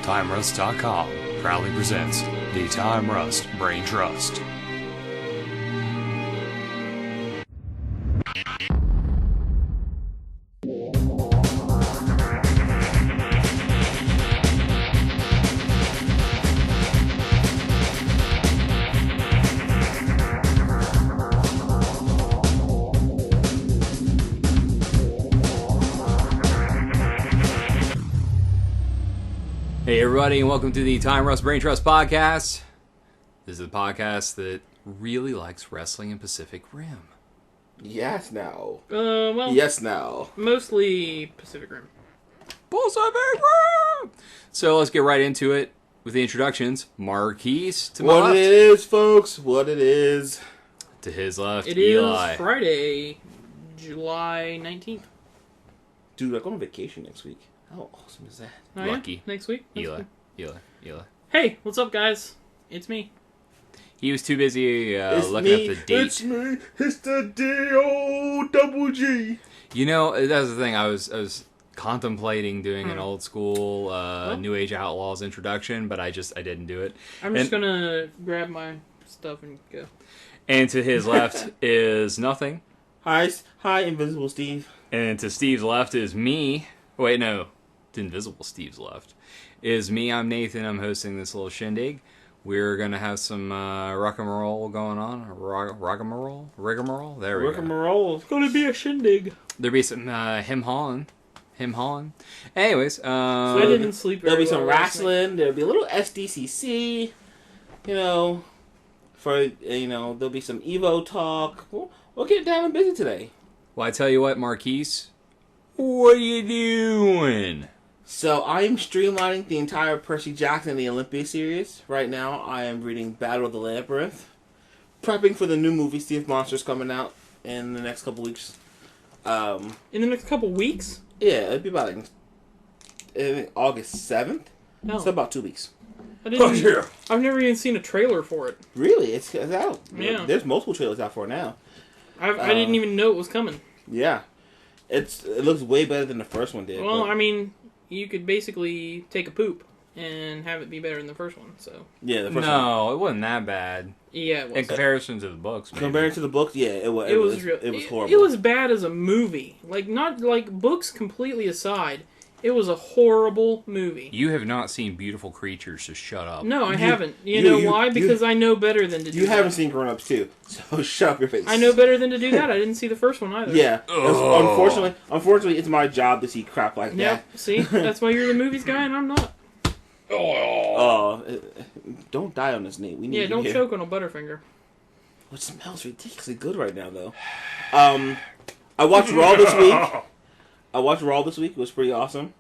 TimeRust.com proudly presents the Time Rust Brain Trust. Hey everybody, and welcome to the Time Rust Brain Trust podcast. This is the podcast that really likes wrestling in Pacific Rim. Yes, now. Well, Yes, now. mostly Pacific Rim. Pacific Rim! So let's get right into it with the introductions. Marquise to my What left. it is, folks. What it is. To his left, It Eli. is Friday, July 19th. Dude, I'm going on vacation next week. How awesome is that? Oh, yeah? Lucky. Next week? That's Eli. cool. Eli. Hey, what's up, guys? It's me. He was too busy It's looking me. at the date. It's me. It's the D-O-double-G. You know, that's the thing. I was contemplating doing an old school New Age Outlaws introduction, but I didn't do it. I'm just gonna grab my stuff and go. And to his left is nothing. Hi, Invisible Steve. And to Steve's left is me. Wait, no. To Invisible Steve's left is me. I'm Nathan. I'm hosting this little shindig. We're going to have some rock and roll going on. Rock-a-roll? Rigmarole? There we go. Rigmarole. It's gonna be a shindig. There'll be some him hawing. Anyways, I didn't sleep very There'll be some well last night. wrestling. There'll be a little SDCC. There'll be some Evo talk. We'll get down and busy today. well, I tell you what, Marquise. What are you doing? So I'm streamlining the entire Percy Jackson and the Olympia series. Right now, I am reading Battle of the Labyrinth, prepping for the new movie Sea of Monsters coming out in the next couple weeks. In the next couple weeks? Yeah, it'll be about August 7th. No. So about 2 weeks. I've never even seen a trailer for it. Really, it's out. Yeah. There's multiple trailers out for it now. I didn't even know it was coming. Yeah, it looks way better than the first one did. Well, but- I mean, you could basically take a poop and have it be better than the first one, so... yeah, the first one. No, it wasn't that bad. Yeah, it was. In comparison to the books, maybe. Compared to the books, yeah, it was. It was horrible. It was bad as a movie. Not books completely aside. It was a horrible movie. You have not seen Beautiful Creatures, so shut up. No, I haven't. You know why? Because I know better than to do You that. haven't seen Grown Ups too, so shut up your face. I know better than to do that. I didn't see the first one either. Yeah, unfortunately, it's my job to see crap like that. Yep. See, that's why you're the movies guy and I'm not. Don't die on this, Nate. We need Yeah, you don't here. choke on a Butterfinger. It smells ridiculously good right now, though. I watched Raw this week. It was pretty awesome.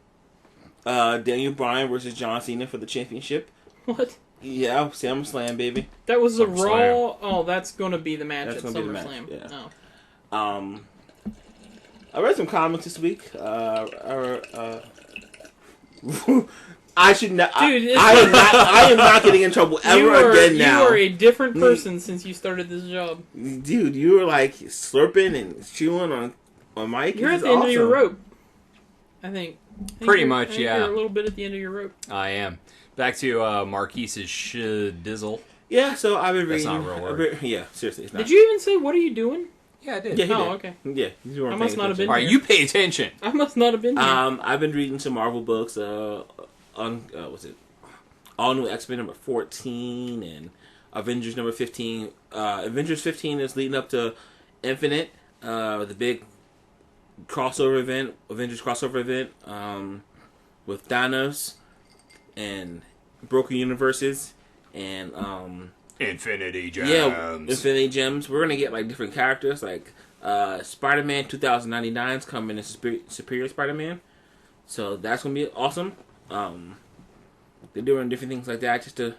Daniel Bryan versus John Cena for the championship. What? Yeah, SummerSlam, baby. That was a SummerSlam. Raw. Oh, that's going to be the match That's at gonna be the SummerSlam. match, yeah. Oh. I read some comics this week. I should not. Dude, I am not getting in trouble ever again now. You are a different person since you started this job. Dude, you were like slurping and chewing on Mike. You're This at is the end of your awesome. rope. I think Pretty you're- much, I think yeah. You're a little bit at the end of your rope. I am. Back to Marquise's dizzle. Yeah, so I've been That's reading. not a real word. Yeah, seriously, it's not. Did you even say, what are you doing? Yeah, I did. Yeah, he Oh, did. okay. Yeah, you weren't I must paying not have been attention. All right, you pay attention. I must not have been here. I've been reading some Marvel books. What's it? All New X-Men number 14 and Avengers number 15. Avengers 15 is leading up to Infinite, the big crossover event, Avengers crossover event, with Thanos and Broken Universes and Infinity Gems. yeah, Infinity Gems. We're gonna get like different characters, like Spider-Man 2099 is coming in Superior Spider-Man, so that's gonna be awesome. They're doing different things like that just to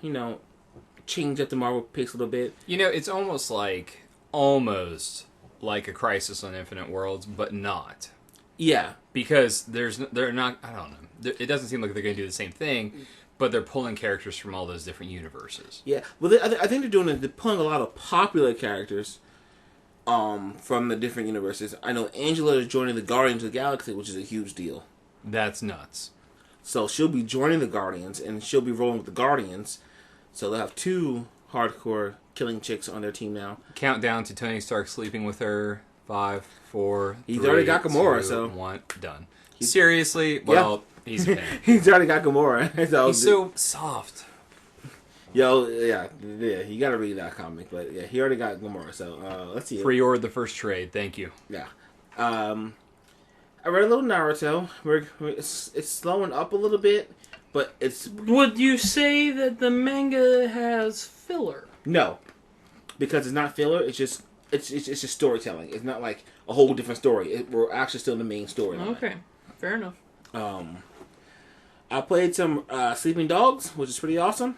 change up the Marvel pace a little bit. You know, it's almost like a Crisis on Infinite Worlds, but not. Yeah, Because they're not, I don't know. It doesn't seem like they're going to do the same thing, but they're pulling characters from all those different universes. yeah. Well, I think they're pulling a lot of popular characters from the different universes. I know Angela is joining the Guardians of the Galaxy, which is a huge deal. That's nuts. So she'll be joining the Guardians, and she'll be rolling with the Guardians. So they'll have 2 hardcore killing chicks on their team now. Countdown to Tony Stark sleeping with her. 5, 4, He's 3, already got Gamora, 2, so 1, done. Seriously? Well, he's a fan. He's already got Gamora. So, He's so soft. yeah, you gotta read that comic. But yeah, he already got Gamora. So let's see. Pre-ordered the first trade. Thank you. Yeah. I read a little Naruto. It's slowing up a little bit, but it's... Would you say that the manga has filler? No. Because it's not filler, it's just storytelling. It's not like a whole different story. We're actually still in the main story. Okay, fair enough. I played some Sleeping Dogs, which is pretty awesome.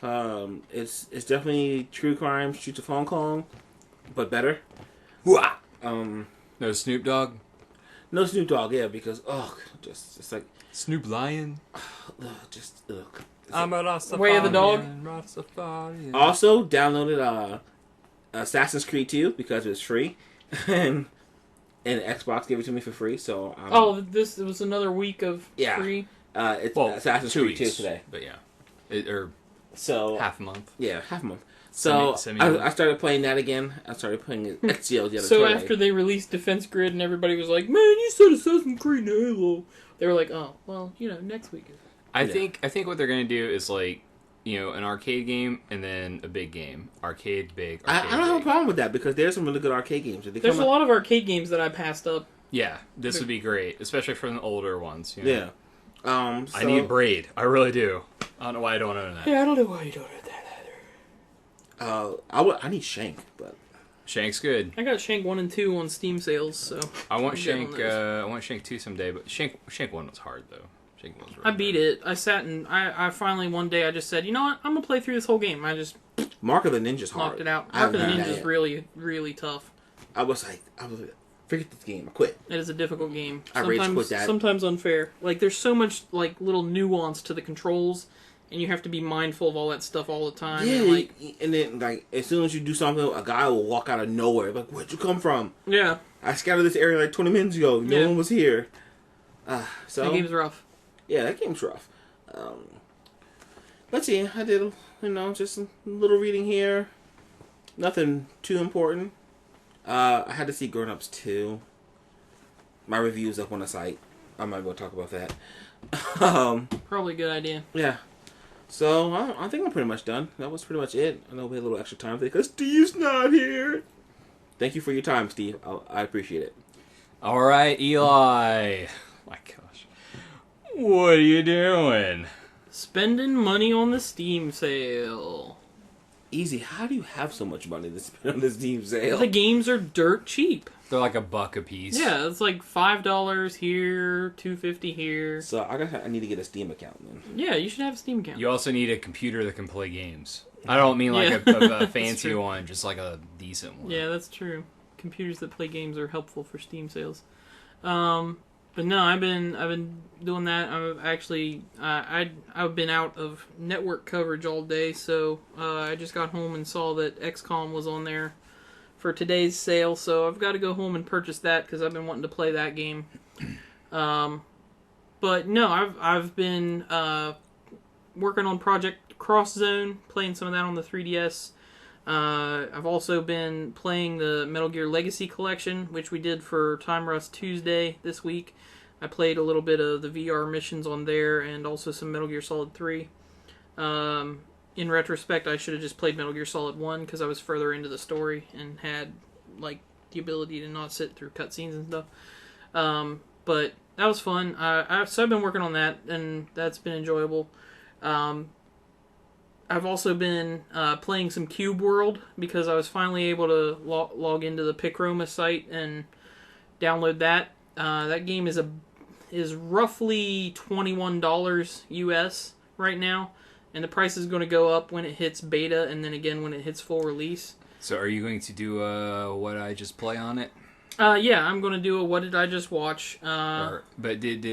It's definitely True Crime, Streets of Hong Kong, but better. No Snoop Dogg? No Snoop Dogg, yeah, because just like Snoop Lion? I'm a Rastafarian. Way of the Dog? Rastafarian. Also downloaded Assassin's Creed 2 because it was free, and Xbox gave it to me for free. So this was another week of free. It's Assassin's Creed 2 today, but yeah, so half a month. Yeah, half a month. So I started playing that again. I started playing Ezio the other So day. after they released Defense Grid and everybody was like, "Man, you said Assassin's Creed and Halo," they were like, "Oh, well, next week." I think what they're gonna do is like, an arcade game and then a big game. Arcade, big. Arcade, I don't have a problem with that because there's some really good arcade games. There's a lot of arcade games that I passed up. Yeah, this would be great, especially for the older ones. Yeah. I need Braid. I really do. I don't know why I don't own that. Yeah, I don't know why you don't own that either. I need Shank, but Shank's good. I got Shank 1 and 2 on Steam sales, so I want Shank. I want Shank 2 someday, but Shank 1 was hard though. Shank 1 was really I beat it. I sat and I finally one day I just said, you know what, I'm gonna play through this whole game. I just Mark of the Ninja's hard. knocked it out. Mark of the Ninja's really, really tough. I was like, forget this game. I quit. It is a difficult game. I rage quit that. Sometimes unfair. Like there's so much like little nuance to the controls, and you have to be mindful of all that stuff all the time. Yeah, and then like as soon as you do something, a guy will walk out of nowhere. Like, where'd you come from? Yeah. I scouted this area like 20 minutes ago. No one was here. So that game's rough. Yeah, that game's rough. Let's see. I did, just a little reading here. Nothing too important. I had to see Grown Ups 2. My review's up on the site. I might go talk about that. Probably a good idea. Yeah. So, I think I'm pretty much done. That was pretty much it. I know we had a little extra time today because Steve's not here. Thank you for your time, Steve. I appreciate it. All right, Eli. My gosh. What are you doing? Spending money on the Steam sale. Easy. How do you have so much money to spend on this Steam sale? The games are dirt cheap. They're like $1 a piece. Yeah, it's like $5 here, $2.50 here. So I need to get a Steam account then. Yeah, you should have a Steam account. You also need a computer that can play games. I don't mean like a fancy one, just like a decent one. Yeah, that's true. Computers that play games are helpful for Steam sales. But no, I've been doing that. I've been out of network coverage all day, so I just got home and saw that XCOM was on there for today's sale. So I've got to go home and purchase that because I've been wanting to play that game. But no, I've been working on Project Cross Zone, playing some of that on the 3DS. I've also been playing the Metal Gear Legacy Collection, which we did for Time Rust Tuesday this week. I played a little bit of the VR missions on there and also some Metal Gear Solid 3. In retrospect, I should have just played Metal Gear Solid 1 because I was further into the story and had like the ability to not sit through cutscenes and stuff. But that was fun. So I've been working on that, and that's been enjoyable. I've also been playing some Cube World because I was finally able to log into the Picroma site and download that. That game is roughly $21 US right now, and the price is going to go up when it hits beta and then again when it hits full release. So are you going to do what I just play on it? Yeah, I'm going to do a what did I just watch? But is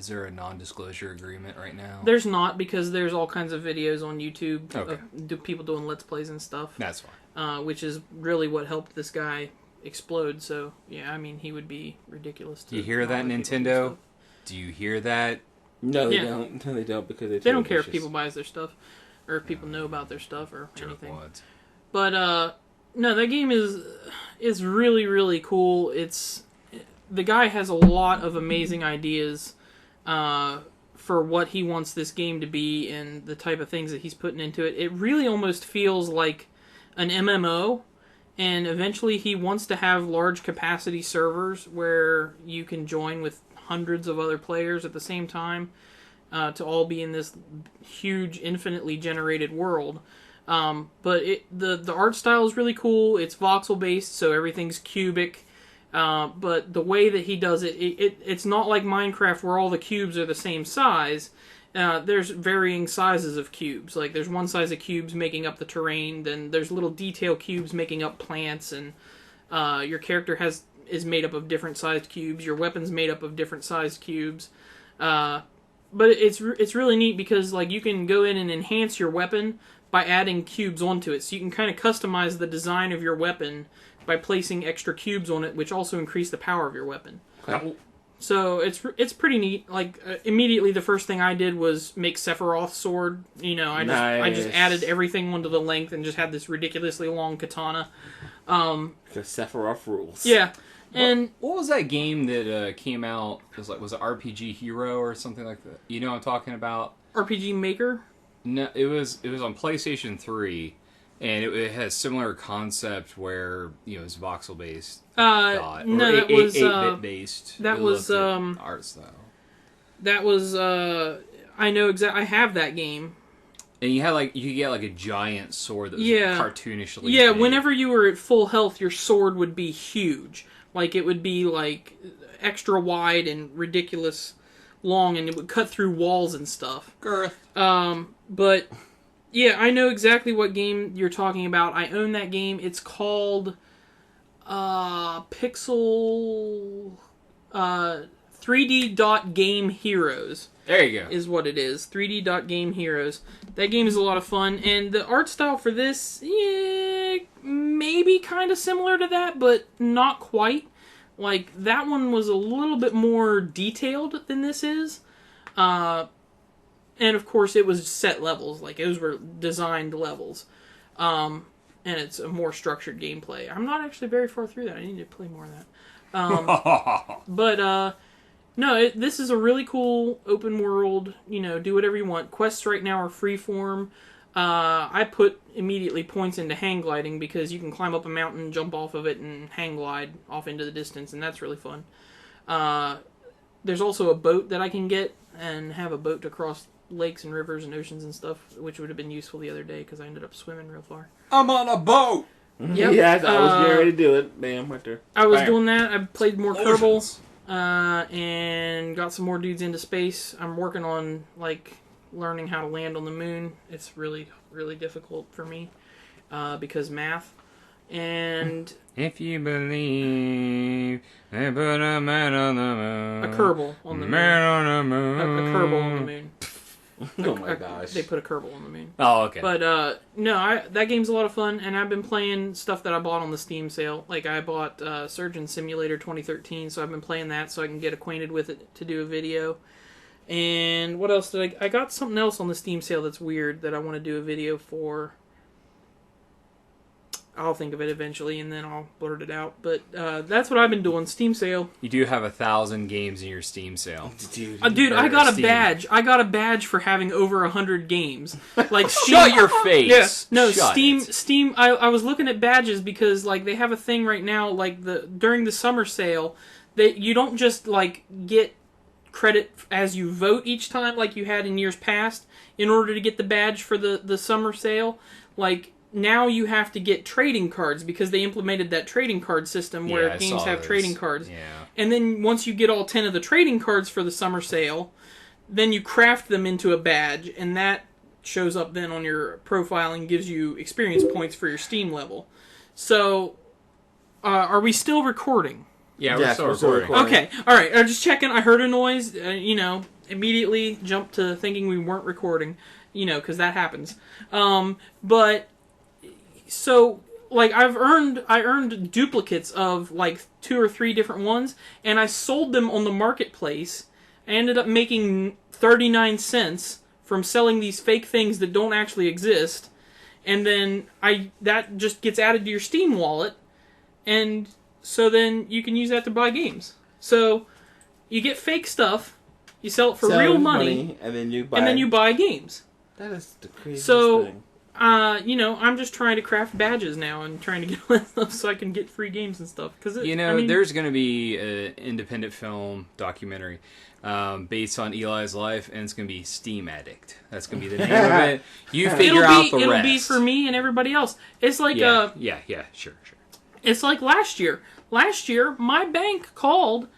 there a non-disclosure agreement right now? There's not, because there's all kinds of videos on YouTube of people doing Let's Plays and stuff. That's fine. Which is really what helped this guy explode. So yeah, I mean, he would be ridiculous. You hear that, Nintendo? Do you hear that? No, they Yeah. don't. No, they don't because They don't care if people buys their stuff, or if people know about their stuff or anything. Jerkwads. But no, that game is really really cool. The guy has a lot of amazing ideas for what he wants this game to be and the type of things that he's putting into it. It really almost feels like an MMO, and eventually he wants to have large capacity servers where you can join with hundreds of other players at the same time to all be in this huge, infinitely generated world. But the art style is really cool. It's voxel based, so everything's cubic. But the way that he does it's not like Minecraft where all the cubes are the same size. There's varying sizes of cubes. Like there's one size of cubes making up the terrain. Then there's little detail cubes making up plants, and your character is made up of different sized cubes. Your weapon's made up of different sized cubes. But it's really neat because like you can go in and enhance your weapon by adding cubes onto it. So you can kind of customize the design of your weapon by placing extra cubes on it, which also increase the power of your weapon. Okay. So it's pretty neat. Like immediately, the first thing I did was make Sephiroth's sword. I just added everything onto the length and just had this ridiculously long katana. Because Sephiroth rules. Yeah, and what was that game that came out? Was it RPG Hero or something like that? You know what I'm talking about? RPG Maker. No, it was on PlayStation 3. And it has similar concept where it's voxel based. No, that was 8-bit based. That was art style. That was I know exactly. I have that game. And you could get like a giant sword that was cartoonishly. Yeah, big. whenever you were at full health, your sword would be huge. Like it would be like extra wide and ridiculous long, and it would cut through walls and stuff. Girth. But. Yeah, I know exactly what game you're talking about. I own that game. It's called Pixel 3D Dot Game Heroes. There you go. Is what it is. 3D Dot Game Heroes. That game is a lot of fun, and the art style for this, maybe kind of similar to that, but not quite. Like that one was a little bit more detailed than this is. And of course, it was set levels. Like, those were designed levels. And it's a more structured gameplay. I'm not actually very far through that. I need to play more of that. But, no, this is a really cool open world, do whatever you want. Quests right now are freeform. I put immediately points into hang gliding because you can climb up a mountain, jump off of it, and hang glide off into the distance, and that's really fun. There's also a boat that I can get and have a boat to cross lakes and rivers and oceans and stuff, which would have been useful the other day because I ended up swimming real far. I'm on a boat! Yep. Yeah, I was getting ready to do it. Bam, right there. I was Bam. doing that. I played more Oceans. Kerbal, and got some more dudes into space. I'm working on, learning how to land on the moon. It's really, really difficult for me, because math. And... If you believe they put a man on the moon. A Kerbal on the moon. Man on the moon. A Kerbal on the moon. Oh my gosh. They put a Kerbal on the moon. Oh, okay. But, no, that game's a lot of fun, and I've been playing stuff that I bought on the Steam sale. Like, I bought Surgeon Simulator 2013, so I've been playing that so I can get acquainted with it to do a video. And what else did I got something else on the Steam sale that's weird that I want to do a video for. I'll think of it eventually, and then I'll blurt it out. But that's what I've been doing. Steam sale. You do have 1,000 games in your Steam sale. Dude, I got a badge. I got a badge for having over 100 games. Like Steam, Shut your face! Yeah, no, Shut Steam. it. Steam. I was looking at badges because they have a thing right now. During the summer sale, that you don't just get credit as you vote each time like you had in years past in order to get the badge for the summer sale. Now you have to get trading cards because they implemented that trading card system where games have trading cards. Yeah. And then once you get all 10 of the trading cards for the summer sale, then you craft them into a badge, and that shows up then on your profile and gives you experience points for your Steam level. So, are we still recording? Yeah, Yes, we're still recording. Okay, alright, I'm just checking. I heard a noise, immediately jumped to thinking we weren't recording, because that happens. But... So, I earned duplicates of 2 or 3 different ones, and I sold them on the marketplace, I ended up making 39 cents from selling these fake things that don't actually exist. And then that just gets added to your Steam wallet. And so then you can use that to buy games. So you get fake stuff, you sell it for real money, and then you buy games. That is the craziest thing. I'm just trying to craft badges now and trying to get all that stuff so I can get free games and stuff. There's going to be an independent film documentary based on Eli's life, and it's going to be Steam Addict. That's going to be the name of it. You figure out the rest. It'll be for me and everybody else. It's like sure. It's like last year. Last year, my bank called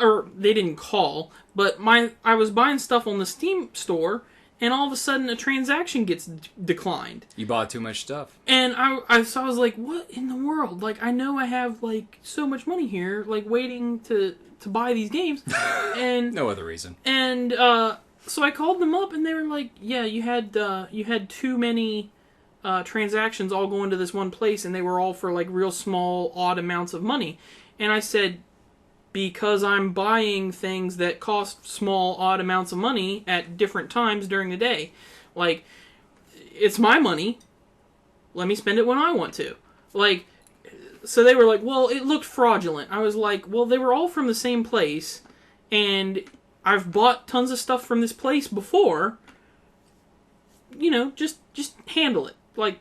or they didn't call, but I was buying stuff on the Steam store. And all of a sudden, a transaction gets declined. You bought too much stuff. And I was like, what in the world? Like, I know I have, like, so much money here, like, waiting to buy these games. And no other reason. And so I called them up, and they were like, yeah, you had too many transactions all going to this one place, and they were all for, like, real small, odd amounts of money. And I said, because I'm buying things that cost small, odd amounts of money at different times during the day. Like, it's my money. Let me spend it when I want to. Like, so they were like, well, it looked fraudulent. I was like, well, they were all from the same place, and I've bought tons of stuff from this place before. Just handle it. Like,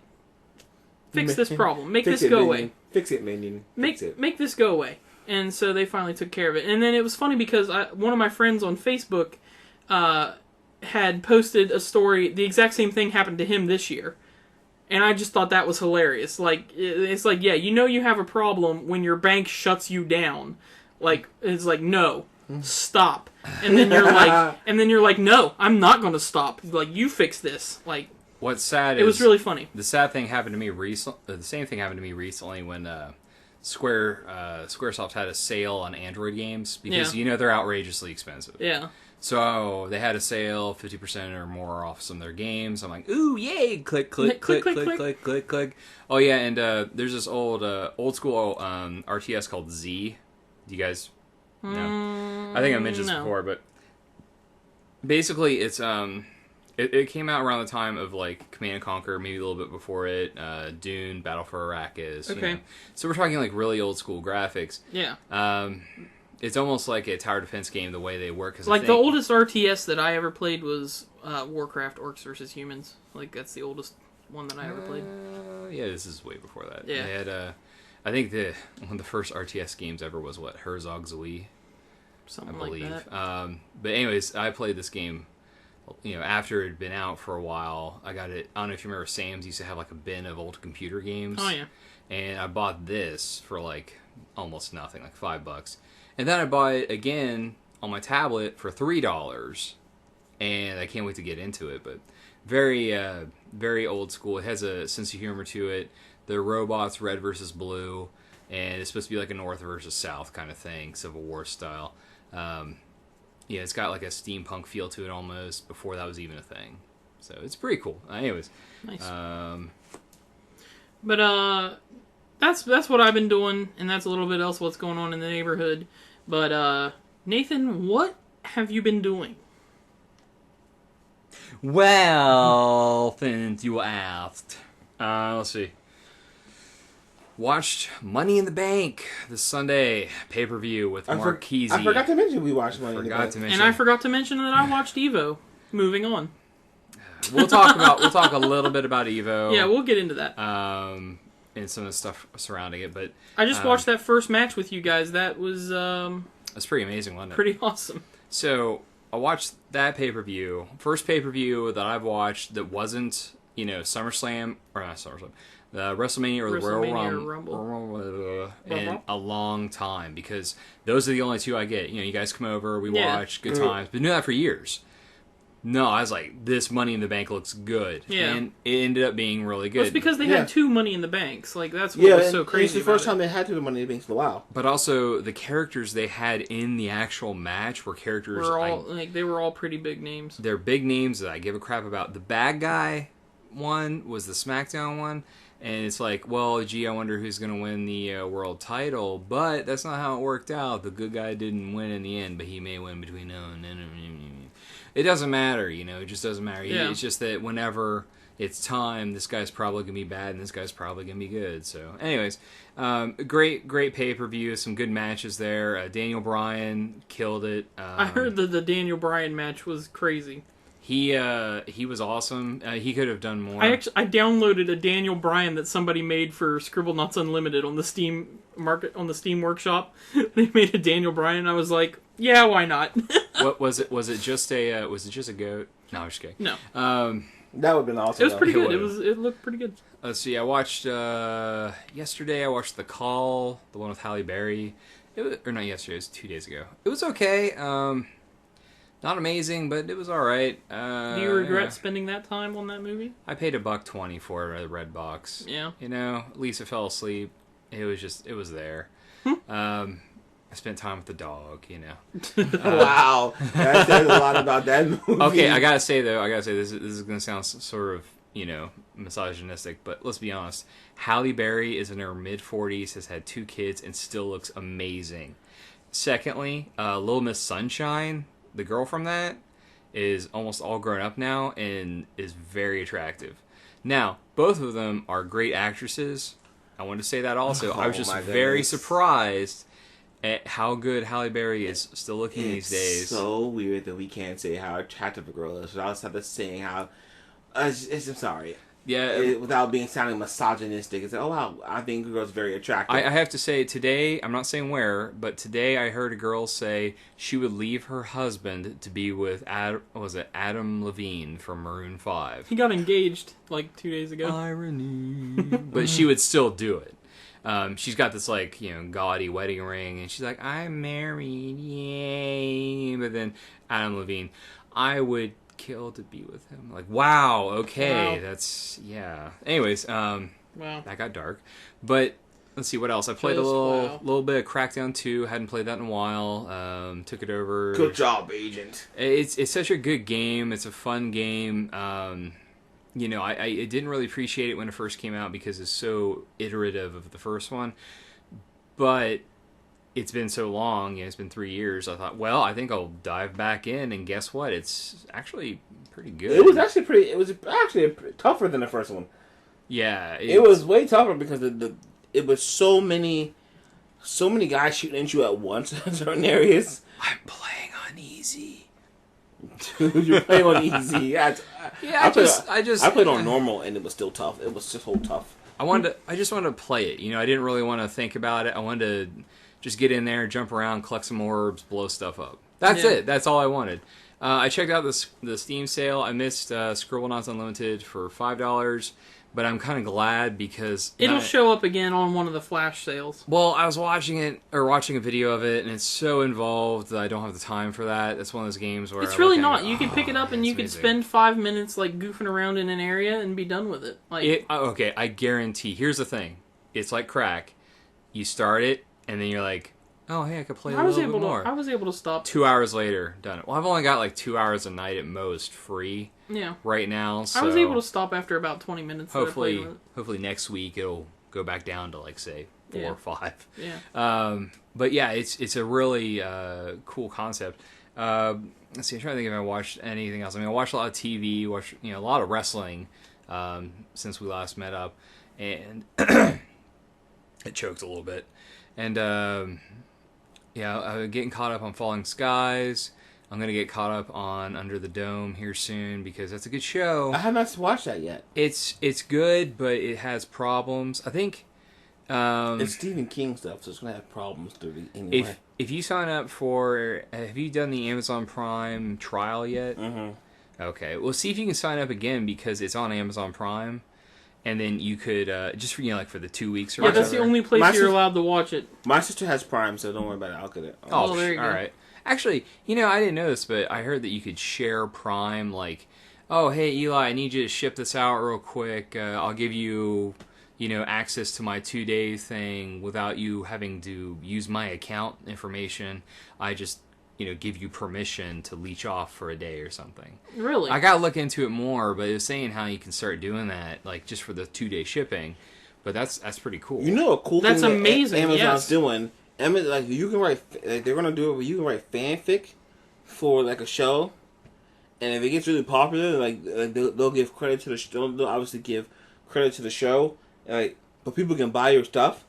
fix this problem. Make this go away. Fix it, minion. Make this go away. And so they finally took care of it. And then it was funny because one of my friends on Facebook had posted a story. The exact same thing happened to him this year. And I just thought that was hilarious. Like, it's like, yeah, you have a problem when your bank shuts you down. Like, it's like, no, stop. And then you're like, no, I'm not going to stop. Like, you fix this. Like, what's sad it was really funny. The sad thing happened to me recently. The same thing happened to me recently when Squaresoft had a sale on Android games because they're outrageously expensive. Yeah. So they had a sale, 50% or more off some of their games. I'm like, ooh, yay! Click, click, click, click, click, click, click. Oh yeah, and there's this old school RTS called Z. Do you guys know? I think I mentioned this before, but basically it's It came out around the time of like Command and Conquer, maybe a little bit before it. Dune, Battle for Arrakis. Okay. So we're talking like really old school graphics. Yeah. It's almost like a tower defense game the way they work. Cause the oldest RTS that I ever played was Warcraft: Orcs vs. Humans. Like that's the oldest one that I ever played. Yeah, this is way before that. Yeah. They had I think one of the first RTS games ever was Herzog Zwei. Something I believe. like that. But anyways, I played this game. After it had been out for a while, I got it. I don't know if you remember, Sam's used to have like a bin of old computer games. Oh yeah. And I bought this for like almost nothing, like $5. And then I bought it again on my tablet for $3. And I can't wait to get into it. But very, very old school. It has a sense of humor to it. The robots, red versus blue, and it's supposed to be like a North versus South kind of thing, Civil War style. Yeah, it's got like a steampunk feel to it almost before that was even a thing. So it's pretty cool. Anyways. Nice. But that's what I've been doing, and that's a little bit else what's going on in the neighborhood. But Nathan, what have you been doing? Well, since you asked. Let's see. Watched Money in the Bank this Sunday, pay-per-view with Mark Kesey. I forgot to mention we watched Money in the Bank. And I forgot to mention that I watched Evo. Moving on. We'll talk a little bit about Evo. Yeah, we'll get into that. And some of the stuff surrounding it, but I just watched that first match with you guys. That was that's pretty amazing, wasn't it? Pretty awesome. So I watched that pay-per-view. First pay-per-view that I've watched that wasn't, SummerSlam or not SummerSlam. The WrestleMania or the Royal Rumble in a long time, because those are the only two I get. You guys come over, we watch, good times. Been doing that for years. No, I was like, this Money in the Bank looks good. Yeah. And it ended up being really good. Well, it's because they had two Money in the Banks. Like, that's what was so crazy. It's the first time they had two Money in the Banks in a while. But also, the characters they had in the actual match were characters... they were all pretty big names. They're big names that I give a crap about. The bad guy one was the SmackDown one. And it's like, well, gee, I wonder who's going to win the world title. But that's not how it worked out. The good guy didn't win in the end, but he may win between now and then. It doesn't matter, you know. It just doesn't matter. Yeah. It's just that whenever it's time, this guy's probably going to be bad and this guy's probably going to be good. So, anyways, great pay-per-view. Some good matches there. Daniel Bryan killed it. I heard that the Daniel Bryan match was crazy. He was awesome. He could have done more. I downloaded a Daniel Bryan that somebody made for Scribble Knots Unlimited on the Steam Workshop. They made a Daniel Bryan. I was like, yeah, why not? What was it? Was it just a goat? No, I'm just kidding. No. That would have been awesome. It was pretty good. would've. It looked pretty good. Let's see. I watched yesterday. I watched The Call, the one with Halle Berry. Or not yesterday. It was 2 days ago. It was okay. Not amazing, but it was all right. Do you regret spending that time on that movie? I paid $1.20 for it at Red Box. Yeah. You know, Lisa fell asleep. It was there. I spent time with the dog. You know. Wow, that says a lot about that movie. Okay, I gotta say this is gonna sound sort of, you know, misogynistic, but let's be honest. Halle Berry is in her mid-40s, has had 2 kids, and still looks amazing. Secondly, Little Miss Sunshine, the girl from that, is almost all grown up now and is very attractive. Now, both of them are great actresses. I wanted to say that also. I was just very surprised at how good Halle Berry is still looking these days. It's so weird that we can't say how attractive a girl is without saying how... I'm sorry. Yeah, without sounding misogynistic. It's like, oh wow, I think a girl's very attractive. I have to say, today, I'm not saying where, but today I heard a girl say she would leave her husband to be with Adam Levine from Maroon 5. He got engaged like 2 days ago. Irony. But she would still do it. She's got this, like, you know, gaudy wedding ring, and she's like, I'm married, yay. But then Adam Levine, I would kill to be with him. Like, wow, okay, that's, yeah. Anyways, wow. That got dark. But let's see what else. I played a little bit of Crackdown 2. Hadn't played that in a while. Took it over. Good job, Agent. It's such a good game. It's a fun game. You know, I didn't really appreciate it when it first came out because it's so iterative of the first one. But it's been so long, you know, it's been 3 years. I thought, well, I think I'll dive back in, and guess what? It's actually pretty good. It was actually tougher than the first one. Yeah, it was way tougher because it was so many guys shooting at you at once in certain areas. I'm playing on easy. Dude, you're playing on easy. Yeah, I played on normal, and it was still tough. It was just so tough. I just wanted to play it. You know, I didn't really want to think about it. I wanted to just get in there, jump around, collect some orbs, blow stuff up. That's it. That's all I wanted. I checked out the Steam sale. I missed Scribble Knots Unlimited for $5, but I'm kind of glad because it'll show up again on one of the flash sales. Well, I was watching a video of it, and it's so involved that I don't have the time for that. It's one of those games where it's really not. You can pick it up and you can spend 5 minutes like goofing around in an area and be done with it. Okay, I guarantee. Here's the thing: it's like crack. You start it, and then you're like, oh, hey, I could play a little bit more. I was able to stop. 2 hours later, done it. Well, I've only got like 2 hours a night at most free. Yeah. Right now, so I was able to stop after about 20 minutes. Hopefully next week it'll go back down to like say 4 or 5. Yeah. But yeah, it's a really cool concept. Let's see. I'm trying to think if I watched anything else. I mean, I watched a lot of TV, watched a lot of wrestling since we last met up, and it choked a little bit. And I'm getting caught up on Falling Skies. I'm going to get caught up on Under the Dome here soon because that's a good show. I have not watched that yet. It's good, but it has problems. I think it's Stephen King stuff, so it's going to have problems anyway. If you sign up for... Have you done the Amazon Prime trial yet? Mm-hmm. Okay. Well, see if you can sign up again because it's on Amazon Prime. And then you could, just for, like for the 2 weeks or whatever. That's the only place you're allowed to watch it. My sister has Prime, so don't worry about it. I'll get it. Oh, there you go. All right. Actually, I didn't know this, but I heard that you could share Prime, like, oh, hey, Eli, I need you to ship this out real quick. I'll give you, access to my 2-day thing without you having to use my account information. I just give you permission to leech off for a day or something. Really? I gotta look into it more, but it was saying how you can start doing that, like, just for the 2-day shipping. But that's pretty cool. You know a cool That's thing amazing, Amazon's yes. doing? Like, you can write, like, they're gonna do it where you can write fanfic for, like, a show. And if it gets really popular, like they'll give credit to the show. They'll obviously give credit to the show, like, but people can buy your stuff,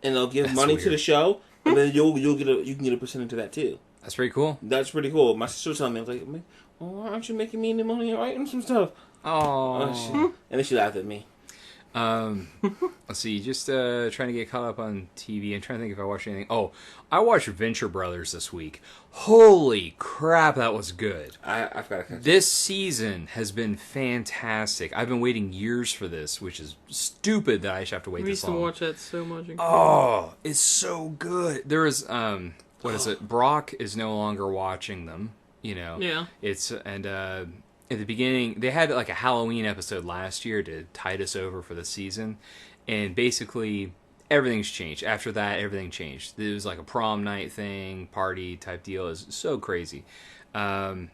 and they'll give money to the show, and then you can get a percentage of that too. That's pretty cool. That's pretty cool. My sister was telling me, I was like, "Oh, aren't you making me any money writing some stuff?" Oh. And then she laughed at me. Let's see. Just trying to get caught up on TV. I'm trying to think if I watched anything. Oh, I watched Venture Brothers this week. Holy crap, that was good. I've got to catch This season has been fantastic. I've been waiting years for this, which is stupid that I should have to wait We this used to long. watch that so much. Oh, it's so good. There is what is it? Brock is no longer watching them. Yeah. It's at the beginning they had like a Halloween episode last year to tide us over for the season, and basically everything's changed. After that, everything changed. It was like a prom night thing, party type deal. It was so crazy. Dean,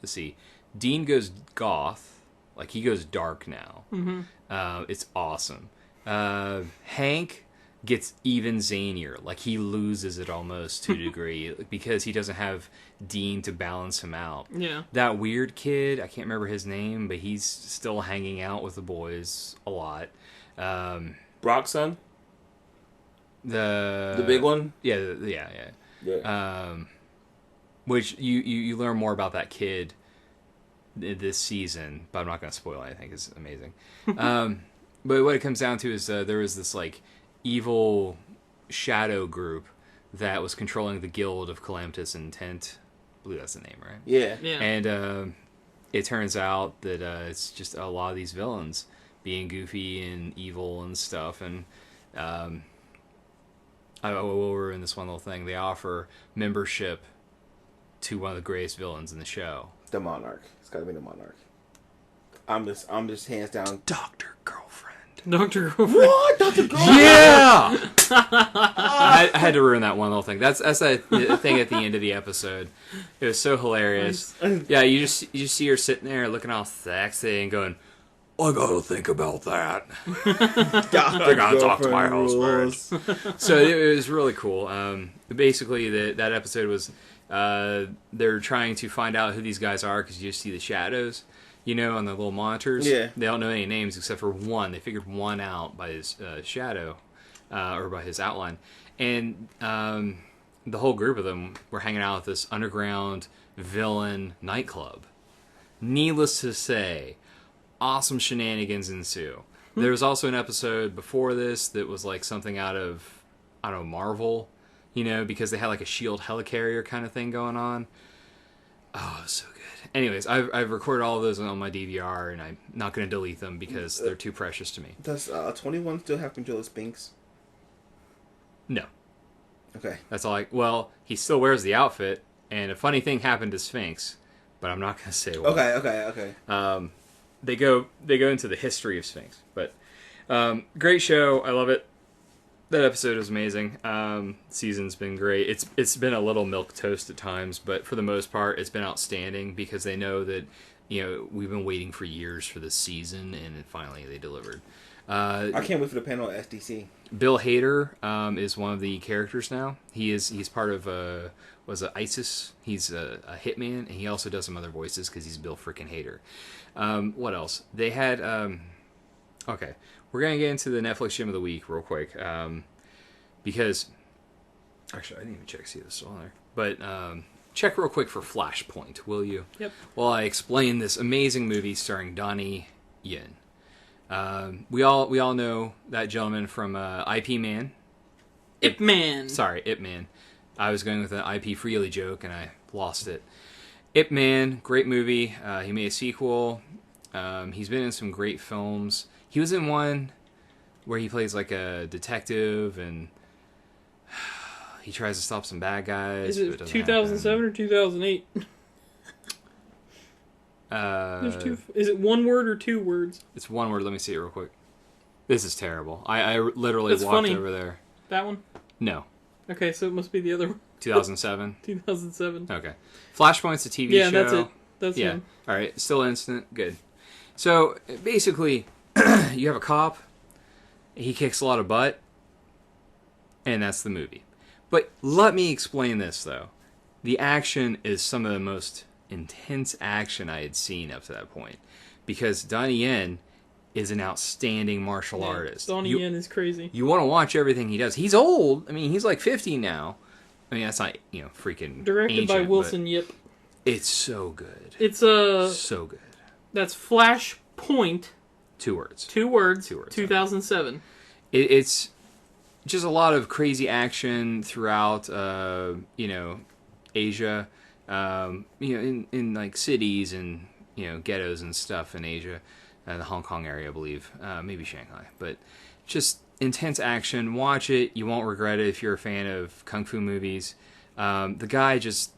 let's see, Dean goes goth, like he goes dark now. Mm-hmm. It's awesome. Hank gets even zanier, like he loses it almost to a degree because he doesn't have Dean to balance him out. Yeah. That weird kid, I can't remember his name, but he's still hanging out with the boys a lot. Brock's son, The the big one. Yeah. Which you learn more about that kid this season, but I'm not going to spoil anything. It's amazing. But what it comes down to is there was this like evil shadow group that was controlling the Guild of Calamitous Intent. I believe that's the name, right? Yeah. Yeah. And it turns out that it's just a lot of these villains being goofy and evil and stuff. And I will ruin this one little thing. They offer membership to one of the greatest villains in the show. The Monarch. It's got to be the Monarch. I'm just hands down. Dr. Girlfriend. Dr. Girlfriend. What? Dr. Girlfriend? Yeah! I had to ruin that one little thing. That's a thing at the end of the episode. It was so hilarious. Yeah, you just see her sitting there looking all sexy and going, I gotta think about that. I gotta talk to my husband. So it was really cool. Basically, that episode was they're trying to find out who these guys are because you just see the shadows, on the little monitors. Yeah. They don't know any names except for one. They figured one out by his shadow or by his outline. And the whole group of them were hanging out at this underground villain nightclub. Needless to say, awesome shenanigans ensue. There was also an episode before this that was like something out of, I don't know, Marvel, because they had like a shield helicarrier kind of thing going on. Oh, it was so good. Anyways, I've recorded all of those on my DVR, and I'm not going to delete them because they're too precious to me. Does 21 still have control of Spinks? No. Okay. That's all well, he still wears the outfit, and a funny thing happened to Sphinx, but I'm not going to say what. Okay. They go into the history of Sphinx, but great show. I love it. That episode was amazing. Season's been great. It's been a little milquetoast at times, but for the most part, it's been outstanding because they know that we've been waiting for years for this season, and finally they delivered. I can't wait for the panel at SDC. Bill Hader is one of the characters now. He's part of ISIS. He's a hitman, and he also does some other voices because he's Bill freaking Hader. What else? They had okay. We're going to get into the Netflix Gem of the Week real quick, because, actually, I didn't even check to see this on there, but check real quick for Flashpoint, will you? Yep. While I explain this amazing movie starring Donnie Yen. We all know that gentleman from IP Man. Ip Man. Sorry, Ip Man. I was going with an IP Freely joke, and I lost it. Ip Man, great movie. He made a sequel. He's been in some great films. He was in one where he plays like a detective and he tries to stop some bad guys. Is it 2007 or 2008? There's two. Is it one word or 2 words? It's one word. Let me see it real quick. This is terrible. I literally That's walked funny. over there. That one? No. Okay, so it must be the other one. 2007. 2007. Okay. Flashpoint's a TV Yeah, show. that's it. That's Yeah. him. All right. Still instant. Good. So basically, you have a cop. He kicks a lot of butt, and that's the movie. But let me explain this though. The action is some of the most intense action I had seen up to that point, because Donnie Yen is an outstanding martial artist. Donnie Yen is crazy. You want to watch everything he does. He's old. I mean, he's like 50 now. I mean, that's not, freaking Directed by ancient, Wilson Yip. It's so good. It's so good. That's Flashpoint. 2 words. 2 words. 2 words. 2007. It's just a lot of crazy action throughout, Asia. In like cities and ghettos and stuff in Asia, the Hong Kong area, I believe, maybe Shanghai. But just intense action. Watch it. You won't regret it if you're a fan of kung fu movies. The guy just,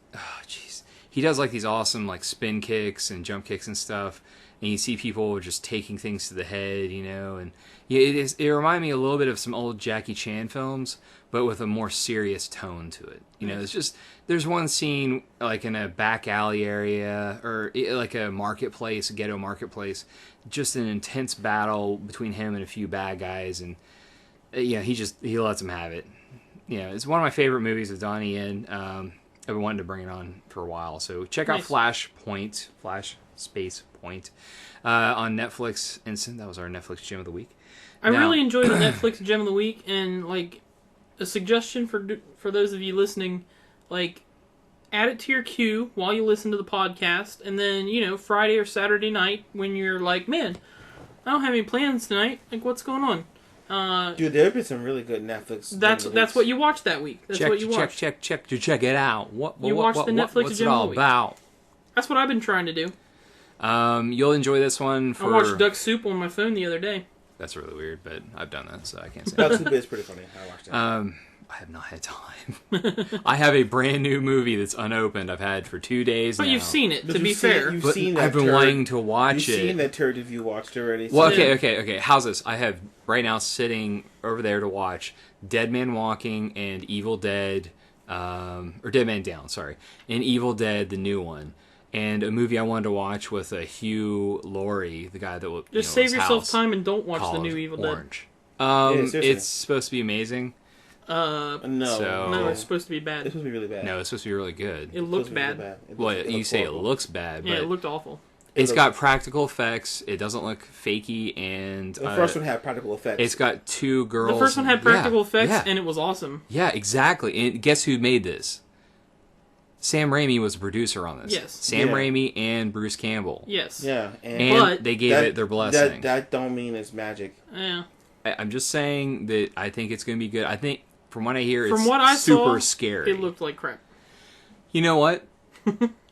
he does like these awesome like spin kicks and jump kicks and stuff. And you see people just taking things to the head, and it reminded me a little bit of some old Jackie Chan films, but with a more serious tone to it. There's one scene like in a back alley area or like a marketplace, a ghetto marketplace, just an intense battle between him and a few bad guys, and he lets them have it. It's one of my favorite movies with Donnie Yen. I've been wanting to bring it on for a while, so check out Flashpoint, Flash Space Point, on Netflix Instant. That was our Netflix Gem of the Week. I really enjoy the Netflix Gem of the Week, and like a suggestion for those of you listening, like add it to your queue while you listen to the podcast, and then Friday or Saturday night when you're like, man, I don't have any plans tonight. Like, what's going on? Dude, there have been some really good Netflix. That's what you watched that week. That's what you watched. Check it out. What you watched the Netflix what's it Gem of all the Week. about? That's what I've been trying to do. You'll enjoy this one. I watched Duck Soup on my phone the other day. That's really weird, but I've done that, so I can't say. Duck Soup is pretty funny. I watched that. I have not had time. I have a brand new movie that's unopened. I've had for 2 days now. But you've seen it, to be fair. You've seen that I've been wanting to watch it. You've seen that turd if you watched already. Well, okay. How's this? I have right now sitting over there to watch Dead Man Walking and Evil Dead, or Dead Man Down, sorry, and Evil Dead, the new one. And a movie I wanted to watch with Hugh Laurie, the guy that will just save yourself time and don't watch the new Evil Orange. Dead. It's supposed to be amazing. No, it's supposed to be bad. It's supposed to be really bad. No, it's supposed to be really good. It looked bad. Well, you say it looks bad, but yeah, it looked awful. It's got practical effects. It doesn't look fakey, and the first one had practical effects. It's got 2 girls. The first one had practical effects, and it was awesome. Yeah, exactly. And guess who made this? Sam Raimi was a producer on this. Yes. Sam Raimi and Bruce Campbell. Yes. Yeah, and they gave it their blessing. That don't mean it's magic. Yeah. I'm just saying that I think it's going to be good. I think, from what I hear, it's super scary. It looked like crap. You know what?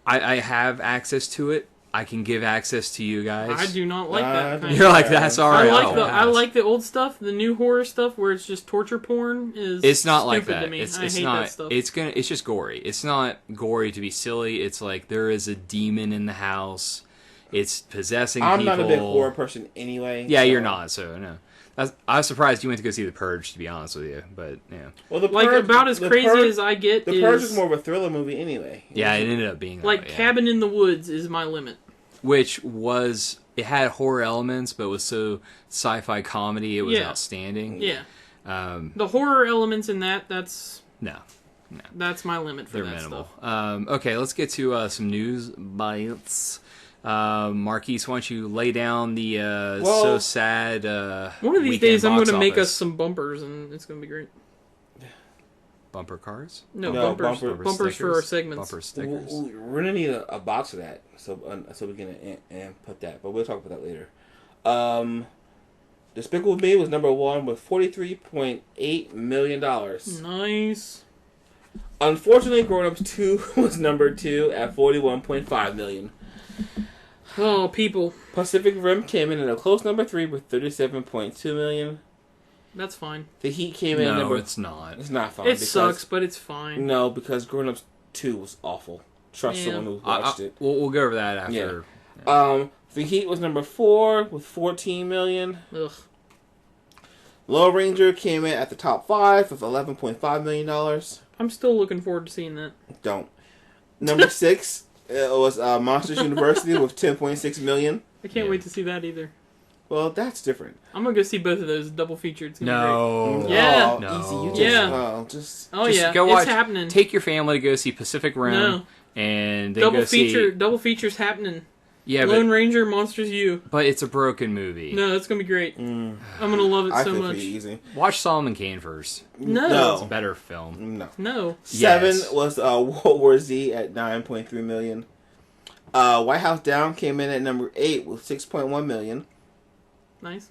I have access to it. I can give access to you guys. I do not like that kind You're like, that's all right. I like the old stuff, the new horror stuff where it's just torture porn. It's not like that. To me. It's I hate not. That stuff. It's just gory. It's not gory to be silly. It's like there is a demon in the house. It's possessing people. I'm not a big horror person anyway. Yeah, you're not. So no. I was surprised you went to go see The Purge, to be honest with you. But yeah. Well, about as crazy as I get. The Purge is more of a thriller movie anyway. Yeah, it ended up being like Cabin in the Woods is my limit. Which was, it had horror elements, but was so sci-fi comedy, it was outstanding. Yeah. The horror elements in that's... No. That's my limit for They're that minimal. stuff. Okay, let's get to some news bites. Marquise, why don't you lay down the so sad one of these days I'm going to make office. us some bumpers, and it's going to be great. Bumper cars? No, bumpers for our segments. Bumper stickers. We're gonna need a box of that, so we can put that. But we'll talk about that later. Despicable Me was number 1 with $43.8 million. Nice. Unfortunately, Grown Ups 2 was number 2 at $41.5 million. Oh, people. Pacific Rim came in at a close number 3 with $37.2 million. That's fine. The Heat came in. No, it's not. It's not fine. It sucks, but it's fine. No, because Grown Ups 2 was awful. Trust someone who watched it. We'll go over that after. Yeah. The Heat was number 4 with $14 million. Ugh. Lone Ranger came in at the top 5 with $11.5 million. I'm still looking forward to seeing that. Don't. Number 6 was Monsters University with $10.6 million. I can't wait to see that either. Well, that's different. I'm gonna go see both of those double featured. It's gonna No. be great. Yeah. Oh, No. easy. You just, Yeah. just Oh Just yeah, go watch. it's happening. Take your family to go see Pacific Rim, No. and then double go see. double features happening. Yeah, Lone Ranger, Monsters U. but it's a broken movie. No, it's gonna be great. I'm gonna love it I so think much. it'd be easy. Watch Solomon Kane first. No. It's a better film. No. No. 7 Yes. was World War Z at $9.3 million. White House Down came in at number 8 with $6.1 million. Nice.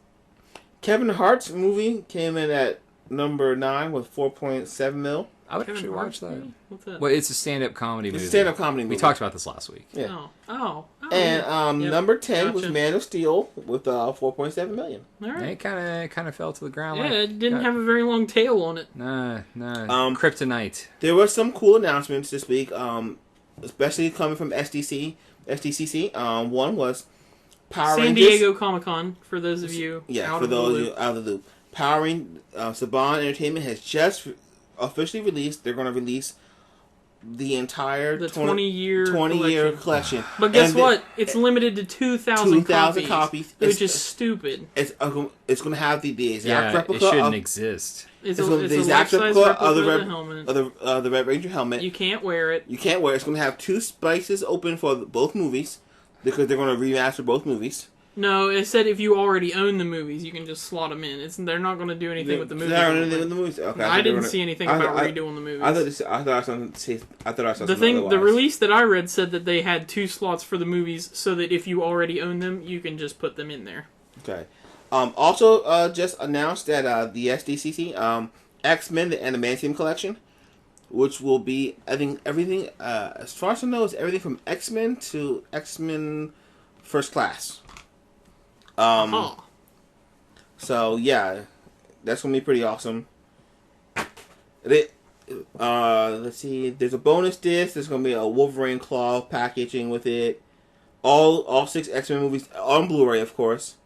Kevin Hart's movie came in at number 9 with $4.7 million. I would Kevin actually Hart's watch that. movie? What's that? Well, it's a stand-up comedy movie. It's a stand-up comedy movie. We talked about this last week. Yeah. Oh. And Yep. number 10 was Gotcha. Man of Steel with $4.7 million. All And right. it kind of fell to the ground. Yeah, like, it didn't have a very long tail on it. Nah. Kryptonite. There were some cool announcements this week, especially coming from SDCC. One was Power San Rangers. Diego Comic Con, for those of you out For of the those of loop. you out of the loop. Power Rangers, Saban Entertainment has just officially released. They're going to release the entire The 20-year 20-year collection. But guess And what? It's limited to 2,000 copies. which is stupid. It's going to have the exact Yeah, it replica shouldn't of exist. It's it's a the exact life-size replica replica of of the helmet. the Red Ranger helmet. You can't wear it. You can't wear it. It's going to have 2 spaces open for both movies because they're going to remaster both movies. No, it said if you already own the movies, you can just slot them in. They're not going to do anything with the movies. They're not gonna do with the movies. Okay, I didn't see anything about redoing the movies. I thought I saw something. I thought I saw the something thing, the otherwise. release that I read said that they had 2 slots for the movies, so that if you already own them, you can just put them in there. Okay. Also, just announced that the SDCC X-Men the Animation Collection, which will be I think everything as far as I know is everything from X-Men to X-Men First Class. Huh. So yeah, that's gonna be pretty awesome. Let's see. There's a bonus disc. There's gonna be a Wolverine claw packaging with it. All 6 X-Men movies on Blu-ray, of course.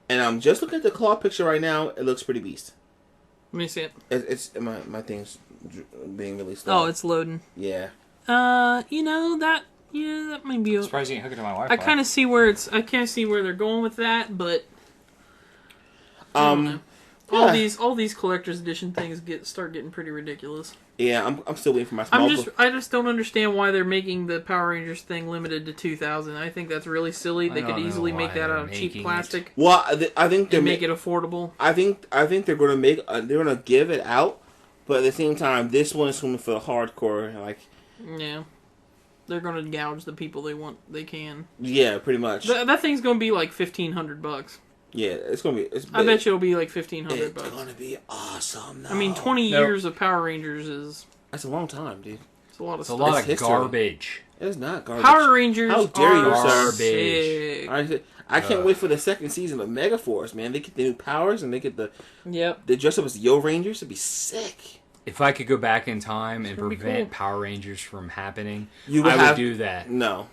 And I'm just looking at the claw picture right now. It looks pretty beast. Let me see it. It's my thing's being really slow. Oh, it's loading. Yeah. That might be. Surprised you didn't hook it to my Wi-Fi. I kind of see where I can't see where they're going with that, but I don't know. All these collector's edition things start getting pretty ridiculous. Yeah, I'm still waiting for my small book. I just don't understand why they're making the Power Rangers thing limited to 2,000. I think that's really silly. They could easily make that out of cheap plastic. Well, I think and make it affordable. I think they're gonna they're gonna give it out, but at the same time, this one is going for the hardcore. Like, Yeah, they're gonna gouge the people they can. yeah, pretty much. That thing's gonna be like $1,500. Yeah, it's gonna be. I bet you it'll be like $1,500. It's gonna be awesome. I mean, 20 years of Power Rangers is That's a long time, dude. it's a lot of It's a stuff. lot It's of history. garbage. It's not garbage. Power Rangers How dare you, are sir. sick. I can't wait for the second season of Megaforce, man. They get the new powers and they get Yep. they dress up as Yo Rangers. It'd be sick. If I could go back in time and gonna be prevent cool. Power Rangers from happening, You would I have- would do that. No.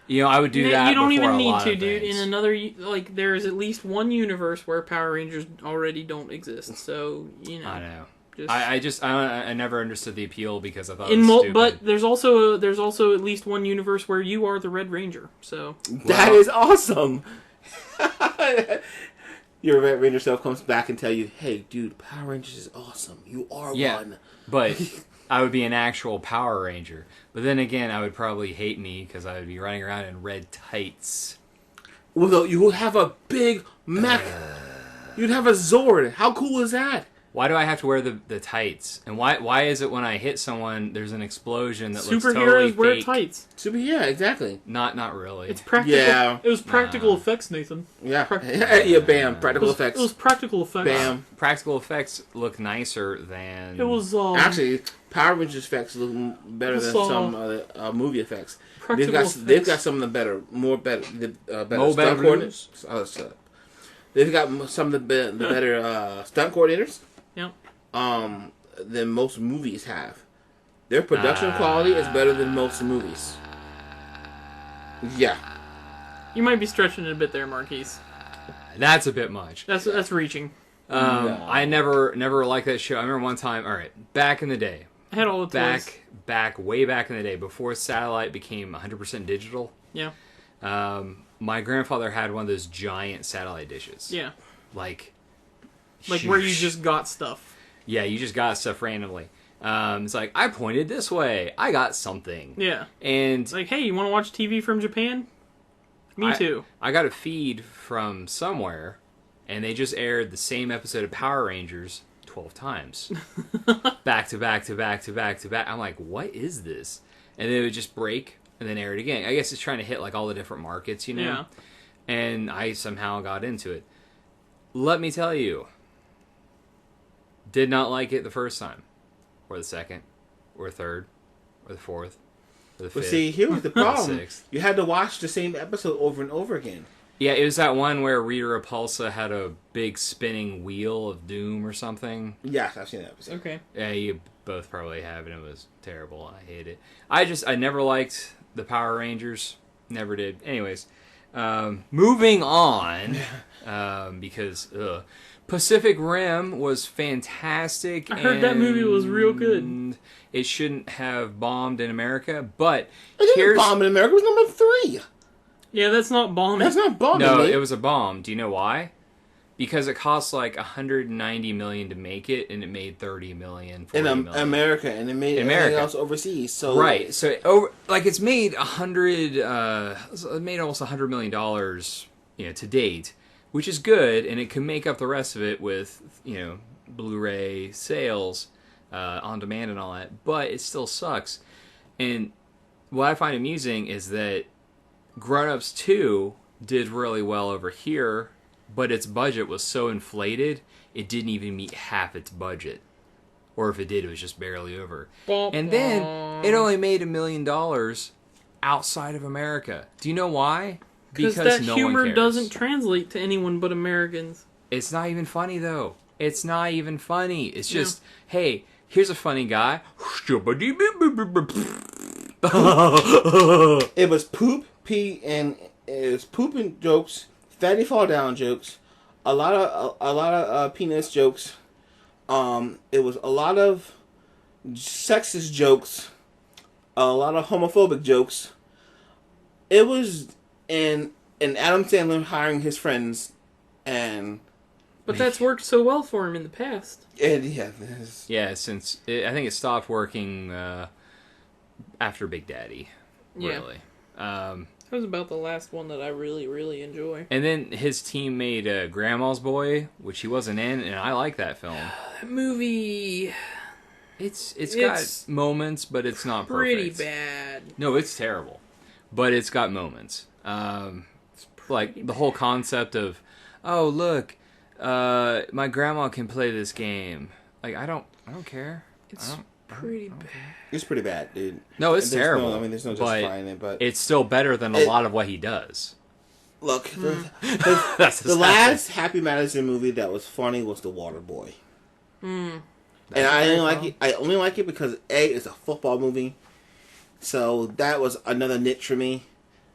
You know, I would do that. You don't before even a need lot to, of dude. things. In another, like, there is at least one universe where Power Rangers already don't exist. So, you know. I know. Just, I never understood the appeal because I thought it was stupid. but there's also at least one universe where you are the Red Ranger. So That is awesome. Your Red Ranger self comes back and tell you, "Hey, dude, Power Rangers is awesome. You are one." But I would be an actual Power Ranger. But then again, I would probably hate me because I would be running around in red tights. Well, you would have a big mech. You'd have a Zord. How cool is that? Why do I have to wear the tights? And why is it when I hit someone, there's an explosion that looks totally superheroes wear fake? tights. Yeah, exactly. Not really. It's practical. Yeah. It was practical effects, Nathan. Yeah, yeah. Bam. Practical effects. It was practical effects. Bam. Practical effects look nicer than... It was Actually, Power Rangers effects look better than It's, some movie effects. practical They've effects. got some of the better More stunt better coordinators. They've got some of the better stunt coordinators. Yep. Than most movies have. Their production quality is better than most movies. Yeah. You might be stretching it a bit there, Marquise. That's a bit much. That's reaching. No. I never liked that show. I remember one time. All right, back in the day, I had all the toys. way back in the day, before satellite became 100% digital. Yeah. My grandfather had one of those giant satellite dishes. Yeah. Like where you just got stuff. Yeah, you just got stuff randomly. It's like, I pointed this way. I got something. Yeah. And It's like, hey, you want to watch TV from Japan? Me too. I got a feed from somewhere, and they just aired the same episode of Power Rangers 12 times. Back to back to back to back to back. I'm like, what is this? And then it would just break and then air it again. I guess it's trying to hit like all the different markets, you know? Yeah. And I somehow got into it. Let me tell you, did not like it the first time, or the second, or third, or the fourth, or the fifth. But see, here was the or problem. sixth. You had to watch the same episode over and over again. Yeah, it was that one where Rita Repulsa had a big spinning wheel of doom or something. Yes, I've seen that episode. Okay. Yeah, you both probably have, and it was terrible. I hate it. I never liked the Power Rangers. Never did. Anyways, moving on, because Pacific Rim was fantastic. I heard that movie was real good. It shouldn't have bombed in America, but It didn't bomb in America. It was number 3. Yeah, that's not bombing. That's not bombing. No, mate. it was a bomb. Do you know why? Because it cost like $190 million to make it, and it made $30 million. In million. America, and it made everything else overseas. So Right. So it's made it made almost $100 million, to date, which is good, and it can make up the rest of it with Blu-ray sales, on demand and all that. But it still sucks. And what I find amusing is that Grown Ups 2 did really well over here, but its budget was so inflated, it didn't even meet half its budget. Or if it did, it was just barely over. And then it only made $1 million outside of America. Do you know why? Because that no humor one cares. doesn't translate to anyone but Americans. It's not even funny, though. It's not even funny. It's just, hey, here's a funny guy. it was poop, pee, and it was pooping jokes, fatty fall down jokes, a lot of penis jokes. It was a lot of sexist jokes, a lot of homophobic jokes. It was and Adam Sandler hiring his friends, but that's worked so well for him in the past. Yeah, since I think it stopped working after Big Daddy. Really. That was about the last one that I really, really enjoy. And then his team made Grandma's Boy, which he wasn't in, and I like that film. That movie... It's got moments, but it's not pretty perfect. bad. No, it's terrible. But it's got moments. Like the whole concept of, oh, look, my grandma can play this game. Like, I don't care. It's pretty bad. It's pretty bad, dude. No, it's terrible. There's no justifying it, but it's still better than a lot of what he does. Look, That's the last Happy Madison movie that was funny was The Water Boy. And I didn't like it. I only like it because it's a football movie, so that was another niche for me.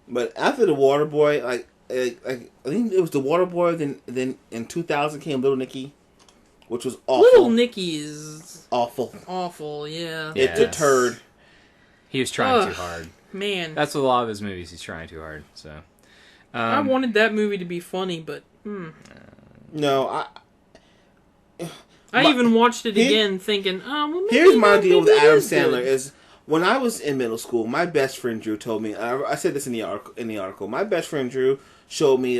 But after The Water Boy, like I think it was The Water Boy. Then in 2000 came Little Nicky, which was awful. Little Nicky is awful. Awful, yeah. Yes. It's a turd. He was trying too hard. Man, that's what a lot of his movies. He's trying too hard. So I wanted that movie to be funny, but no, I even watched it again, thinking, "Oh, well, maybe here's my deal with Adam Sandler: good. is when I was in middle school, my best friend Drew told me. I said this in the article. My best friend Drew showed me.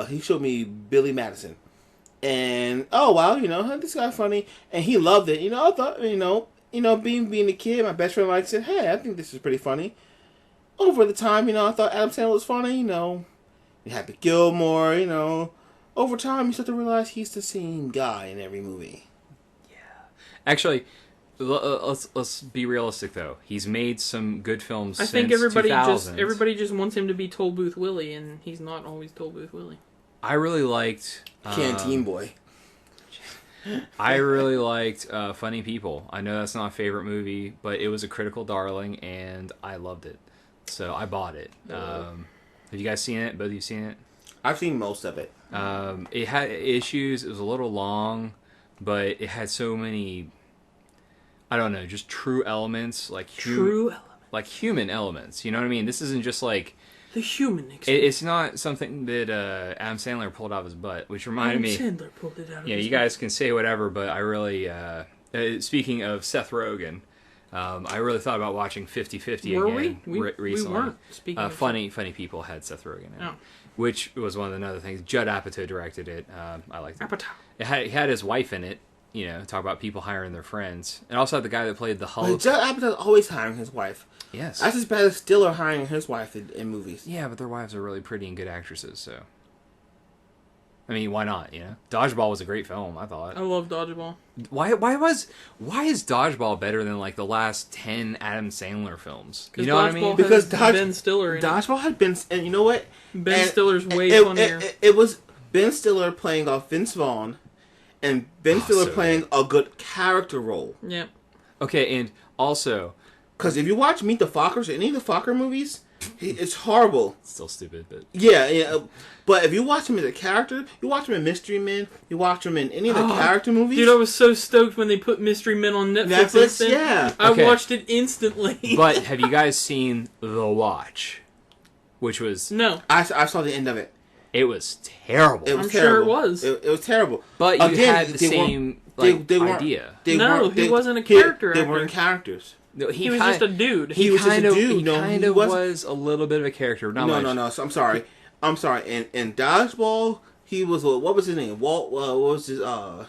He showed me Billy Madison, and oh wow, this guy's funny, and he loved it. I thought, being a kid, my best friend said, hey, I think this is pretty funny. Over the time, I thought Adam Sandler was funny. Happy Gilmore. Over time, you start to realize he's the same guy in every movie. Actually, let's be realistic though. He's made some good films. I think everybody just wants him to be Toll Booth Willie, and he's not always Toll Booth Willie. I really liked Canteen Boy. I really liked Funny People. I know that's not a favorite movie, but it was a critical darling, and I loved it, so I bought it. Have you guys seen it? Both of you seen it? I've seen most of it. It had issues. It was a little long, but it had so many. I don't know, just true elements, like like human elements. You know what I mean? This isn't just like the human experience. it's not something that Adam Sandler pulled out of his butt, which reminded me. Sandler pulled it out of Yeah, his you guys can say whatever, but I really. Speaking of Seth Rogen, I really thought about watching 50-50 Were again we? recently. We weren't. Speaking of funny people had Seth Rogen in it, which was one of the other things. Judd Apatow directed it. I liked it. Apatow. It had his wife in it. You know, talk about people hiring their friends, and also had the guy that played the Hulk. But Judd Apatow's always hiring his wife. Yes, That's as bad as Stiller hiring his wife in movies. yeah, but their wives are really pretty and good actresses, so. I mean, why not? You know, Dodgeball was a great film. I thought. I love Dodgeball. Why is Dodgeball better than like the last 10 Adam Sandler films? You know what I mean? Because Ben Stiller. Dodgeball had been, and you know what? Ben Stiller's way funnier. It was Ben Stiller playing off Vince Vaughn, and Ben Stiller playing a good character role. Yeah. Okay, and also, because if you watch Meet the Fockers or any of the Focker movies, it's horrible. It's still stupid, but yeah. But if you watch him as a character, you watch him in Mystery Men, you watch him in any of the character movies. Dude, I was so stoked when they put Mystery Men on Netflix. Yeah. I watched it instantly. But have you guys seen The Watch? Which was... No. I saw the end of it. It was terrible. It was I'm terrible. sure it was. It was terrible. But you had the same idea. He wasn't a character They actor. weren't characters. No, he was just a dude. He was just a dude. He kind of was a little bit of a character. Not much. No. So, I'm sorry. In Dodgeball, he was what was his name? Walt. What was his? I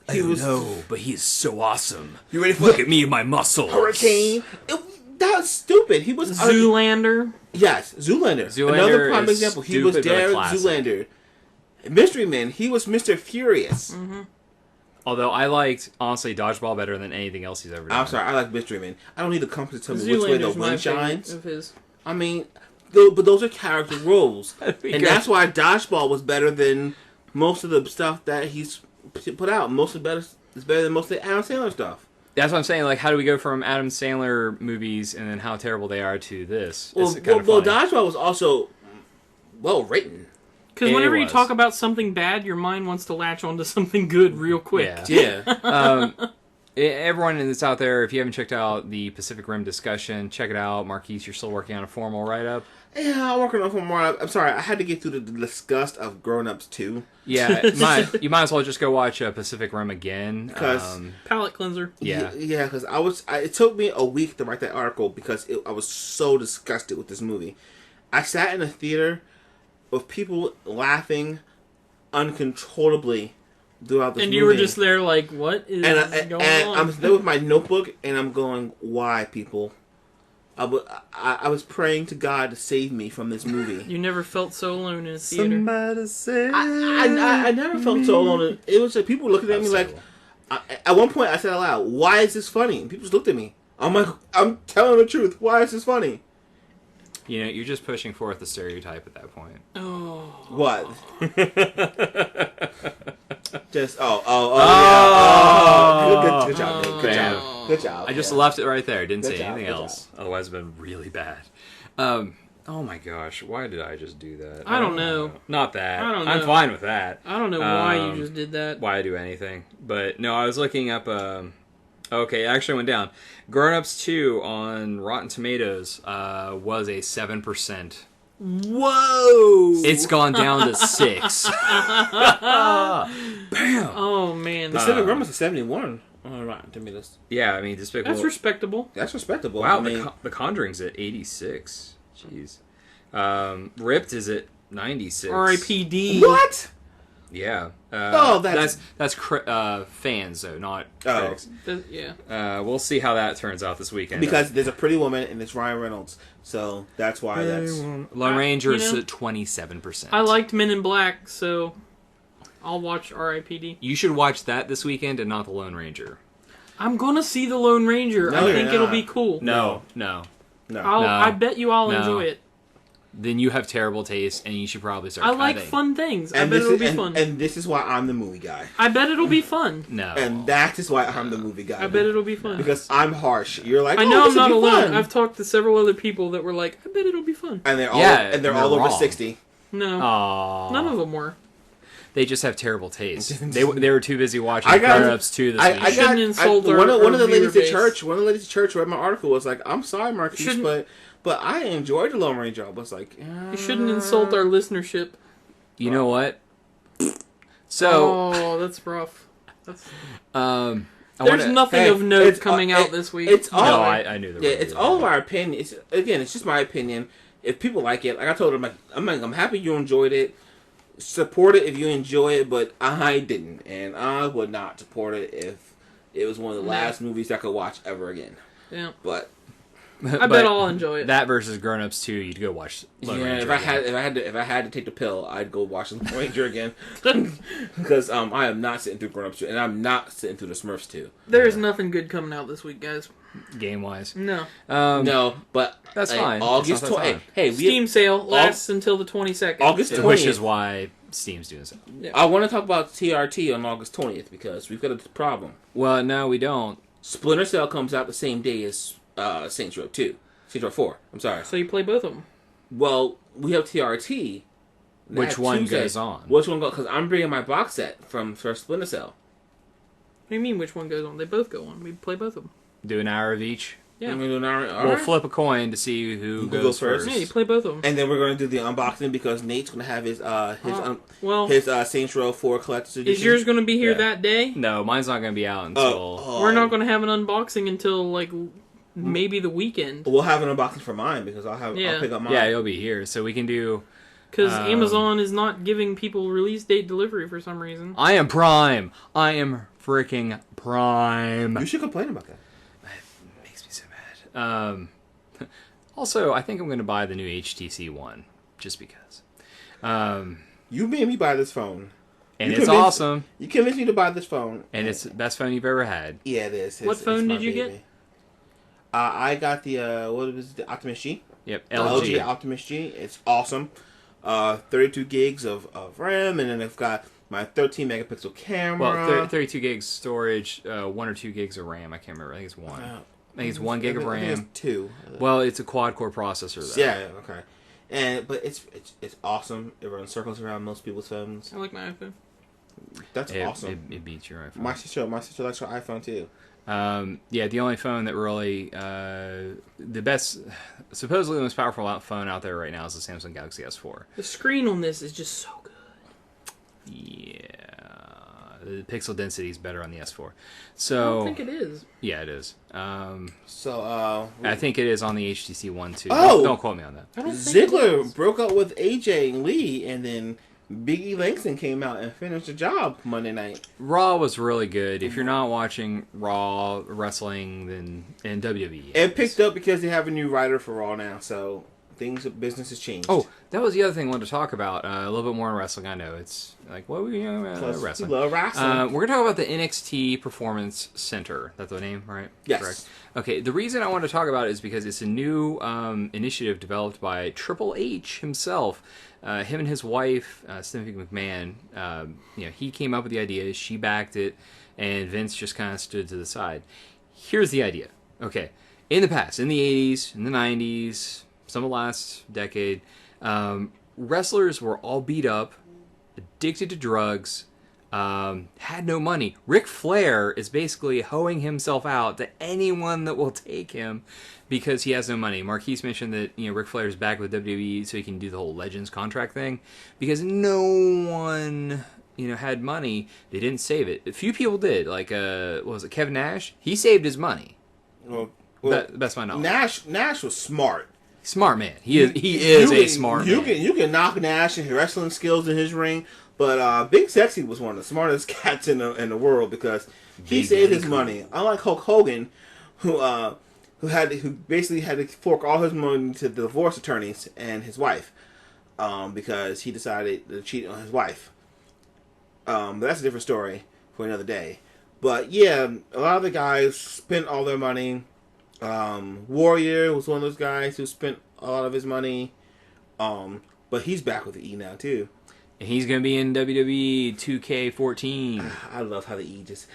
don't know, but he's so awesome. You ready for Look at me and my muscles. Hurricane. That was stupid. He was Zoolander. Yes, Zoolander. Another prime example. He was Derek Zoolander. Mystery Men. He was Mr. Furious. Mm-hmm. Although I liked, honestly, Dodgeball better than anything else he's ever done. I'm sorry, I like Mystery Men. I don't need the company to tell me which way the wind shines. Of his. I mean, but those are character roles. And that's why Dodgeball was better than most of the stuff that he's put out. It's better than most of the Adam Sandler stuff. That's what I'm saying. Like, how do we go from Adam Sandler movies and then how terrible they are to this? Well, Dodgeball was also well written. Because whenever you talk about something bad, your mind wants to latch onto something good real quick. Yeah. Everyone that's out there, if you haven't checked out the Pacific Rim discussion, check it out. Marquise, you're still working on a formal write-up. Yeah, I'm working on a formal write-up. I'm sorry, I had to get through the disgust of Grown Ups 2. Yeah, you might as well just go watch Pacific Rim again. Palate cleanser. Yeah. Yeah, because it took me a week to write that article because I was so disgusted with this movie. I sat in a theater with people laughing uncontrollably throughout this movie. And you were just there like, what is going on? And I'm there with my notebook, and I'm going, why, people? I was praying to God to save me from this movie. You never felt so alone in a theater. Somebody say I never felt so alone. It was like people looking at me like... at one point, I said out loud, why is this funny? And people just looked at me. I'm like, I'm telling the truth. Why is this funny? You know, you're just pushing forth the stereotype at that point. Oh. What? Just yeah. Good job, Dave. Good job. I just left it right there. Didn't say anything else. Otherwise, it'd been really bad. Oh my gosh, why did I just do that? I don't know. Not that. I don't know. I'm fine with that. I don't know why you just did that. Why I do anything. But no, I was looking up... okay, it actually went down. Grown Ups 2 on Rotten Tomatoes was a 7%. Whoa! It's gone down to 6. Bam! Oh, man. Pacific Rim was a 71 on Rotten Tomatoes. Yeah, I mean, Despicable... That's respectable. That's respectable. Wow, I mean, the Conjuring's at 86. Jeez. Ripped is at 96. R.I.P.D. What? Yeah. That's fans, though, not critics. Yeah. We'll see how that turns out this weekend. Because there's a pretty woman and it's Ryan Reynolds. So that's why that's... Lone Ranger is at 27%. I liked Men in Black, so I'll watch R.I.P.D. You should watch that this weekend and not The Lone Ranger. I'm going to see The Lone Ranger. No, I think it'll be cool. No. I bet you I'll enjoy it. Then you have terrible taste, and you should probably start I cutting. like fun things. I bet it'll be fun. And this is why I'm the movie guy. I bet it'll be fun. No. And that is why I'm the movie guy. I bet it'll be fun. Because I'm harsh. You're like, I know I'm this not will be alone. fun. I've talked to several other people that were like, I bet it'll be fun. And they're all over wrong. 60. No, Aww. none of them were. They just have terrible taste. They were too busy watching Grown Ups 2 this week. Shouldn't insult one of the ladies viewer at church. One of the ladies at church read my article. Was like, "I'm sorry, Marquise, but I enjoyed the Lone Ranger." I was like, you shouldn't insult our listenership. You know what? So, oh, that's rough. There's nothing nothing of note coming out this week. It's all. No, I knew there. Yeah, it's all of our opinion. It's just my opinion. If people like it, like I told them, I'm happy you enjoyed it. Support it if you enjoy it, but I didn't, and I would not support it if it was one of the last movies I could watch ever again. Yeah, but I bet I'll enjoy it. That versus Grown Ups 2, you'd go watch Lone Ranger. If I had to take the pill, I'd go watch Lone Ranger again because I am not sitting through Grown Ups 2, and I'm not sitting through the Smurfs 2. There is nothing good coming out this week, guys. Game wise, no, no, but that's fine. August 20th. Hey, Steam sale lasts until the 22nd. August 20th, which is why Steam's doing so. Yeah. I want to talk about TRT on August 20th because we've got a problem. Well, no, we don't. Splinter Cell comes out the same day as Saints Row 2. Saints Row 4. I'm sorry. So you play both of them. Well, we have TRT. Which one Tuesday. goes on? Which one goes? Because I'm bringing my box set from first Splinter Cell. What do you mean which one goes on? They both go on. We play both of them. Do an hour of each? Yeah. We'll flip a coin to see who goes first. Yeah, you play both of them. And then we're going to do the unboxing because Nate's going to have his Saints Row 4 collector's edition. Is yours going to be here that day? No, mine's not going to be out until... We're not going to have an unboxing until, like, maybe the weekend. We'll have an unboxing for mine because I'll pick up mine. Yeah, you'll be here, so we can do... Because Amazon is not giving people release date delivery for some reason. I am Prime. I am freaking Prime. You should complain about that. It makes me so mad. Also, I think I'm going to buy the new HTC One, just because. You made me buy this phone. And it's awesome. You convinced me to buy this phone. And it's the best phone you've ever had. Yeah, it is. What phone did you get? I got the, the Optimus G? Yep, LG Optimus G. It's awesome. 32 gigs of RAM, and then I've got my 13 megapixel camera. Well, 32 gigs storage, 1 or 2 gigs of RAM. I can't remember. I think it's 1. I think it's 1 gig of RAM. I think it's 2. Well, it's a quad-core processor, though. Yeah, okay. But it's awesome. It runs circles around most people's phones. I like my iPhone. That's awesome. It beats your iPhone. My sister likes her iPhone, too. Yeah, the only phone that really the best, supposedly the most powerful phone out there right now is the Samsung Galaxy S4. The screen on this is just so good. Yeah, the pixel density is better on the S4. So I don't think it is. Yeah, it is. I think it is on the HTC One too. Oh, don't quote me on that. Ziggler broke up with AJ Lee, and then Big E Langston came out and finished the job Monday night. Raw was really good. If you're not watching Raw wrestling, then in WWE, it picked up because they have a new writer for Raw now, so business has changed. Oh, that was the other thing I wanted to talk about. A little bit more on wrestling. I know it's like what were you wrestling? Love wrestling. We're gonna talk about the NXT Performance Center. That's the name, right? Yes. Correct. Okay. The reason I want to talk about it is because it's a new initiative developed by Triple H himself. Him and his wife, Stephanie McMahon, he came up with the idea, she backed it, and Vince just kind of stood to the side. Here's the idea. Okay, in the past, in the 80s, in the 90s, some of the last decade, wrestlers were all beat up, addicted to drugs, had no money. Ric Flair is basically hoeing himself out to anyone that will take him because he has no money. Marquise mentioned that Ric Flair is back with WWE so he can do the whole Legends contract thing because no one had money. They didn't save it. A few people did. Like what was it, Kevin Nash? He saved his money. Well, best my knowledge. Nash was smart. Smart man. He is a smart man. You can knock Nash and his wrestling skills in his ring, but Big Sexy was one of the smartest cats in the world because he saved his money. Unlike Hulk Hogan, who basically had to fork all his money to the divorce attorneys and his wife, because he decided to cheat on his wife. But that's a different story for another day. But yeah, a lot of the guys spent all their money. Warrior was one of those guys who spent a lot of his money. But he's back with the E now too. And he's gonna be in WWE 2K14. I love how the E just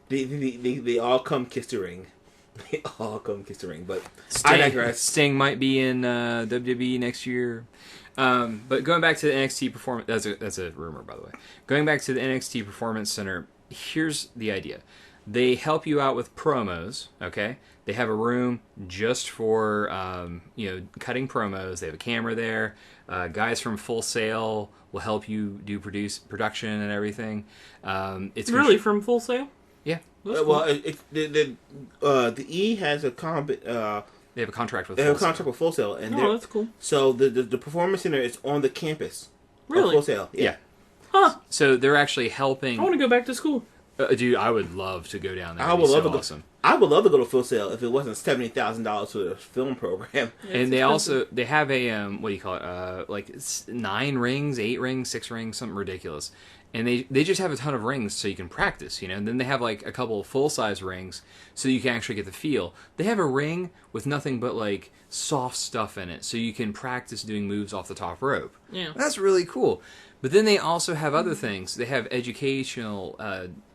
they all come kiss the ring. They all come kiss the ring. But I digress. Sting might be in WWE next year. But going back to the NXT Performance... That's a rumor, by the way. Going back to the NXT Performance Center, here's the idea. They help you out with promos, okay? They have a room just for, cutting promos. They have a camera there. Guys from Full Sail will help you do production and everything. It's really from Full Sail? Yeah. Well, the E has a they have a contract with. They have a contract with Full Sail, and that's cool. So the performance center is on the campus. Really? Of Full Sail, yeah. Huh. So they're actually helping. I want to go back to school. Dude, I would love to go down there. I would love to awesome. go. I would love to go to Full Sail if it wasn't $70,000 for the film program. And they have a what do you call it? Like 9 rings, 8 rings, 6 rings, something ridiculous. And they just have a ton of rings so you can practice, And then they have like a couple of full-size rings so you can actually get the feel. They have a ring with nothing but like soft stuff in it so you can practice doing moves off the top rope. Yeah. That's really cool. But then they also have other things. They have educational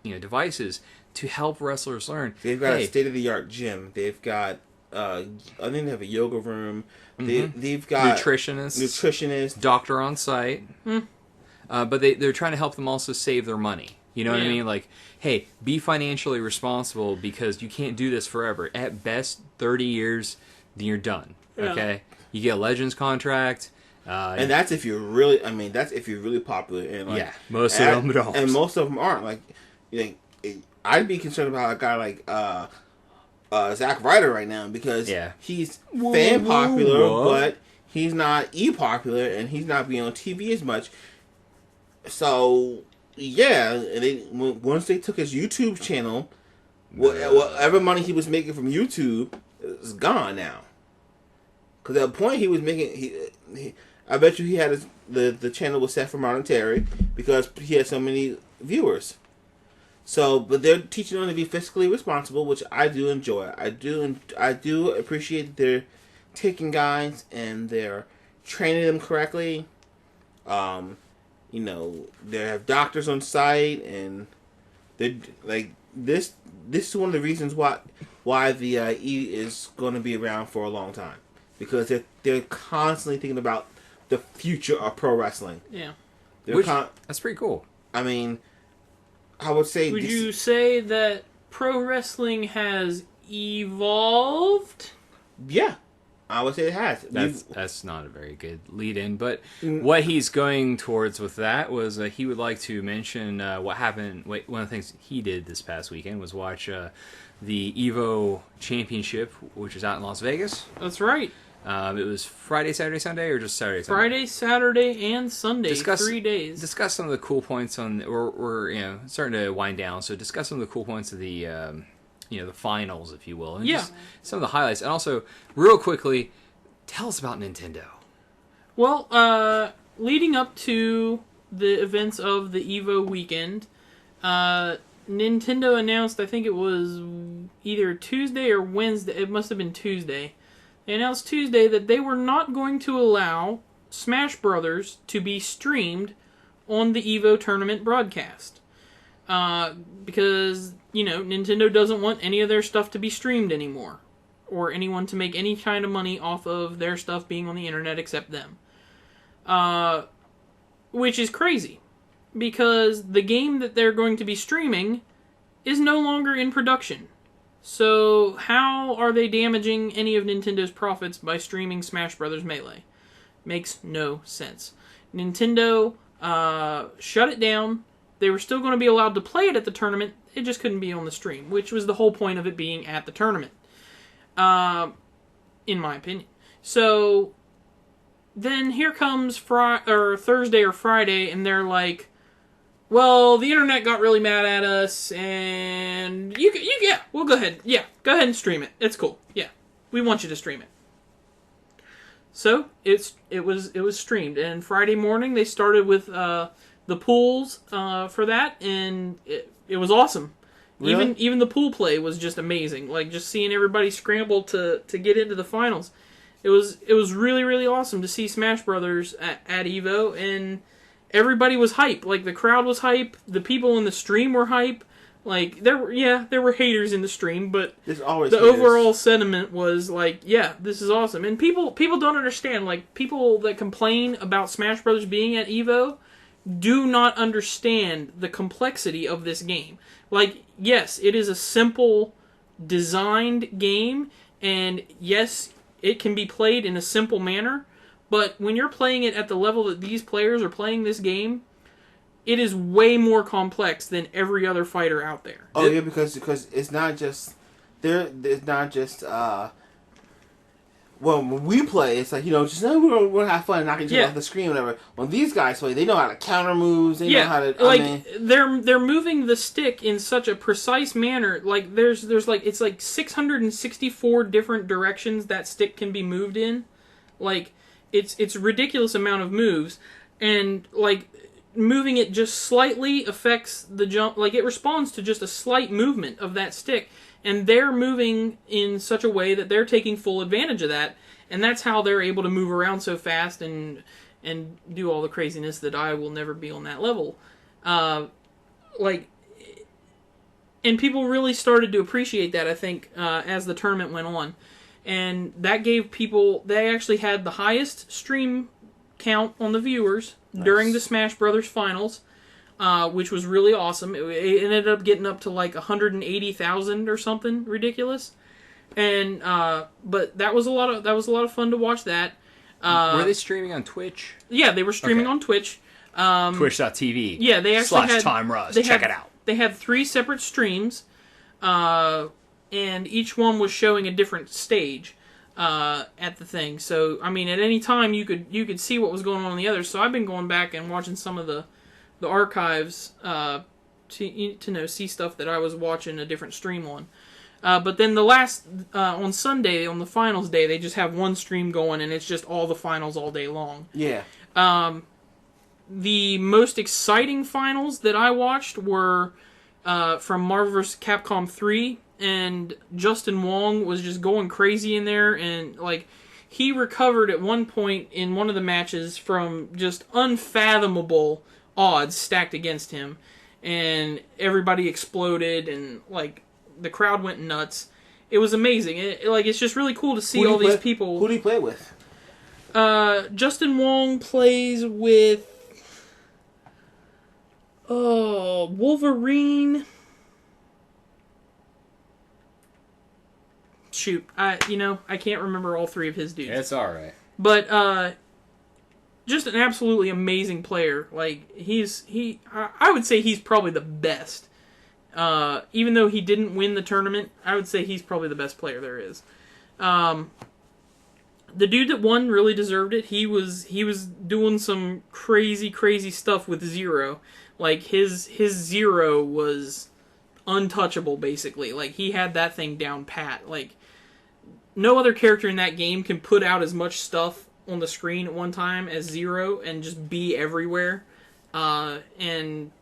devices to help wrestlers learn. They've got a state-of-the-art gym. They've got I think they have a yoga room. They've got nutritionists, doctor on site. But they're trying to help them also save their money. You know what I mean? Like, hey, be financially responsible because you can't do this forever. At best, 30 years, then you're done. Okay? You get a Legends contract. And that's if you're really, that's if you're really popular. And like, most of them don't. And most of them aren't. Like, I'd be concerned about a guy like Zack Ryder right now because he's fan popular, but he's not popular, and he's not being on TV as much. So, and once they took his YouTube channel, whatever money he was making from YouTube is gone now. Because at the point he was making, I bet you he had the channel was set for monetary because he had so many viewers. So, but they're teaching them to be fiscally responsible, which I do enjoy. I do appreciate that they're taking guys and they're training them correctly. They have doctors on site, and they like this. This is one of the reasons why the E is going to be around for a long time, because they're constantly thinking about the future of pro wrestling. Yeah, that's pretty cool. I would say. Would you say that pro wrestling has evolved? Yeah. I would say it has. That's not a very good lead-in, but what he's going towards with that was he would like to mention what happened. One of the things he did this past weekend was watch the Evo Championship, which is out in Las Vegas. That's right. It was Friday, Saturday, Sunday, or just Saturday, Sunday? Friday, Saturday, and Sunday. 3 days. Discuss some of the cool points on. We're starting to wind down, so discuss some of the cool points of the. The finals, if you will. And just some of the highlights. And also, real quickly, tell us about Nintendo. Well, leading up to the events of the EVO weekend, Nintendo announced, I think it was either Tuesday or Wednesday, it must have been Tuesday. They announced Tuesday that they were not going to allow Smash Brothers to be streamed on the EVO tournament broadcast. Because, Nintendo doesn't want any of their stuff to be streamed anymore. Or anyone to make any kind of money off of their stuff being on the internet except them. Which is crazy. Because the game that they're going to be streaming is no longer in production. So, how are they damaging any of Nintendo's profits by streaming Smash Bros. Melee? Makes no sense. Nintendo shut it down. They were still going to be allowed to play it at the tournament. It just couldn't be on the stream, which was the whole point of it being at the tournament, in my opinion. So then here comes Thursday or Friday, and they're like, "Well, the internet got really mad at us, and we'll go ahead. Yeah, go ahead and stream it. It's cool. Yeah, we want you to stream it." So it was streamed, and Friday morning they started with the pools for that, and it was awesome. Really? Even the pool play was just amazing. Like, just seeing everybody scramble to get into the finals. It was really, really awesome to see Smash Brothers at EVO, and everybody was hype. Like, the crowd was hype, the people in the stream were hype. Like, there were haters in the stream, but There's always the haters. overall sentiment was like, yeah, this is awesome. And people don't understand. Like, people that complain about Smash Brothers being at EVO do not understand the complexity of this game. Like, yes, it is a simple designed game, and yes, it can be played in a simple manner, but when you're playing it at the level that these players are playing this game, it is way more complex than every other fighter out there. Oh yeah, because it's not just it's not just well, when we play, it's like, just we're gonna have fun knocking each other off the screen, whatever. When these guys play, they know how to counter moves. They know how to they're moving the stick in such a precise manner. Like there's like it's like 664 different directions that stick can be moved in. Like it's a ridiculous amount of moves, and like moving it just slightly affects the jump. Like it responds to just a slight movement of that stick. And they're moving in such a way that they're taking full advantage of that, and that's how they're able to move around so fast and do all the craziness that I will never be on that level. And people really started to appreciate that, I think, as the tournament went on. And that gave people... They actually had the highest stream count on the viewers during the Smash Brothers finals. Which was really awesome. It ended up getting up to like 180,000 or something ridiculous, and but that was a lot of fun to watch that. Were they streaming on Twitch? Yeah, they were streaming on Twitch. Twitch.tv. Yeah, they actually had Time Rush. Check it out. They had 3 separate streams, and each one was showing a different stage at the thing. So I mean, at any time you could see what was going on the others. So I've been going back and watching some of the archives to see stuff that I was watching a different stream on. But then the last on Sunday, on the finals day, they just have one stream going, and it's just all the finals all day long. Yeah. The most exciting finals that I watched were from Marvel vs. Capcom 3, and Justin Wong was just going crazy in there, and like he recovered at one point in one of the matches from just unfathomable odds stacked against him, and everybody exploded, and like the crowd went nuts. It was amazing. It's just really cool to see all these people. Who do you play with? Justin Wong plays with Wolverine. Shoot, I can't remember all 3 of his dudes. It's all right. But just an absolutely amazing player. Like I would say he's probably the best. Even though he didn't win the tournament, I would say he's probably the best player there is. The dude that won really deserved it. He was doing some crazy stuff with Zero. Like his Zero was untouchable, basically. Like he had that thing down pat. Like no other character in that game can put out as much stuff on the screen at one time as Zero and just be everywhere. And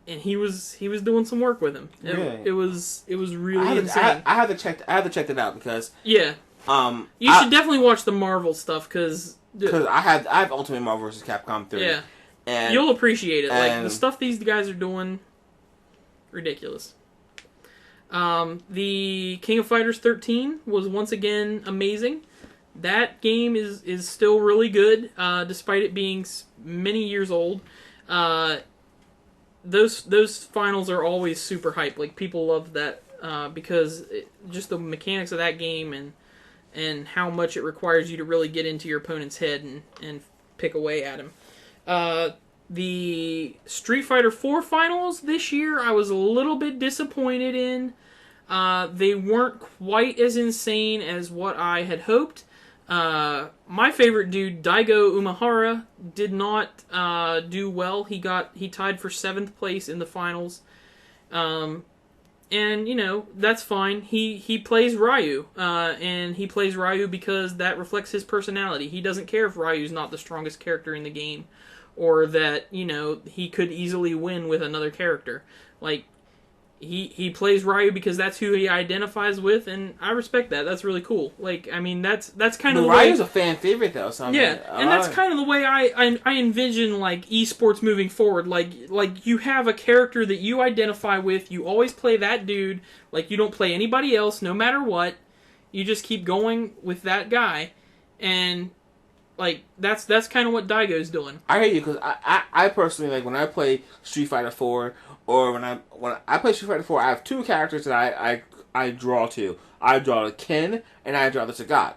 he was doing some work with him. It was really insane. I have to check that out because you should definitely watch the Marvel stuff because I have Ultimate Marvel vs. Capcom 3. Yeah, and you'll appreciate it. Like the stuff these guys are doing, ridiculous. The King of Fighters 13 was once again amazing. That game is still really good, despite it being many years old. Those finals are always super hype. Like people love that because just the mechanics of that game and how much it requires you to really get into your opponent's head and pick away at him. The Street Fighter 4 finals this year, I was a little bit disappointed in. They weren't quite as insane as what I had hoped. My favorite dude, Daigo Umehara, did not do well. He tied for 7th place in the finals. And that's fine. He plays Ryu, and he plays Ryu because that reflects his personality. He doesn't care if Ryu's not the strongest character in the game, or that he could easily win with another character. Like he plays Ryu because that's who he identifies with, and I respect that. That's really cool. Like, I mean, that's kind of the way... Ryu's a fan favorite, though. So and that's kind of the way I envision, like, esports moving forward. Like, you have a character that you identify with, you always play that dude, like, you don't play anybody else, no matter what. You just keep going with that guy, and... Like, that's kind of what Daigo's doing. I hear you, because I personally, like, when I play Street Fighter 4, or when I play Street Fighter 4, I have two characters that I draw to. I draw to Ken, and I draw to Sagat.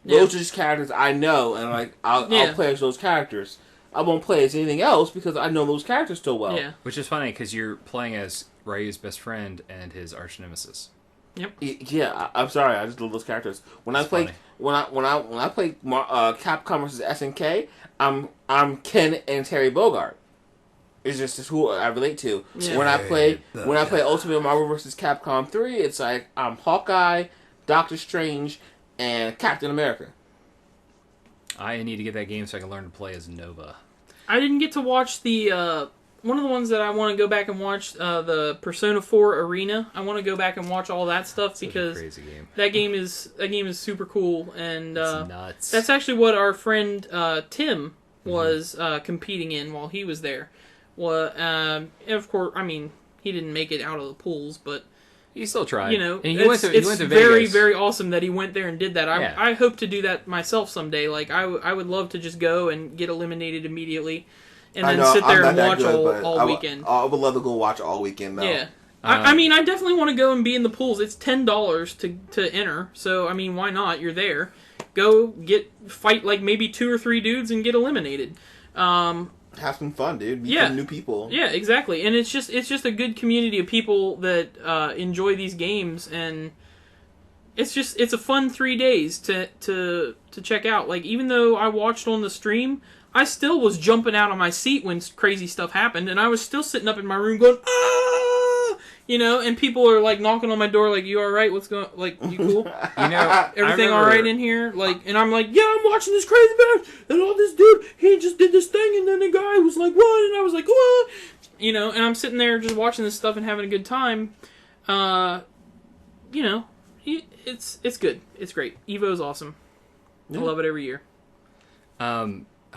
Those are just characters I know, and, like, I'll play as those characters. I won't play as anything else, because I know those characters so well. Yeah. Which is funny, because you're playing as Ryu's best friend and his arch nemesis. Yep. Yeah, I'm sorry. I just love those characters. When I play Capcom versus SNK, I'm Ken and Terry Bogard. It's just who I relate to. Yeah. When I play Ultimate Marvel vs. Capcom 3, it's like I'm Hawkeye, Doctor Strange, and Captain America. I need to get that game so I can learn to play as Nova. I didn't get to watch the one of the ones that I want to go back and watch, the Persona 4 Arena. I want to go back and watch all that stuff because crazy game. that game is super cool, and it's nuts. That's actually what our friend Tim was competing in while he was there. Well, of course, I mean, he didn't make it out of the pools, but he still tried. You know, and he went to Vegas. Very, very awesome that he went there and did that. I I hope to do that myself someday. Like, I would love to just go and get eliminated immediately. And then sit there and watch all weekend. I would love to go watch all weekend, though. Yeah. I mean, I definitely want to go and be in the pools. It's $10 to enter. So, I mean, why not? You're there. Go fight like maybe 2 or 3 dudes and get eliminated. Have some fun, dude. Meet some new people. Yeah, exactly. And it's just a good community of people that enjoy these games, and it's a fun 3 days to check out. Like, even though I watched on the stream, I still was jumping out of my seat when crazy stuff happened, and I was still sitting up in my room going, ah! You know, and people are, like, knocking on my door, like, you alright? What's going on? Like, you cool? You know, everything alright in here? Like, and I'm like, yeah, I'm watching this crazy match, and all this dude, he just did this thing, and then the guy was like, what? And I was like, what? You know, and I'm sitting there just watching this stuff and having a good time. You know, it's good. It's great. Evo's awesome. Yeah. I love it every year.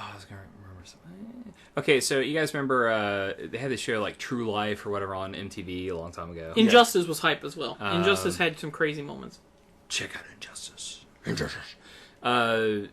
I was going to remember something. Okay, so you guys remember they had this show like True Life or whatever on MTV a long time ago. Injustice was hype as well. Injustice had some crazy moments. Check out Injustice.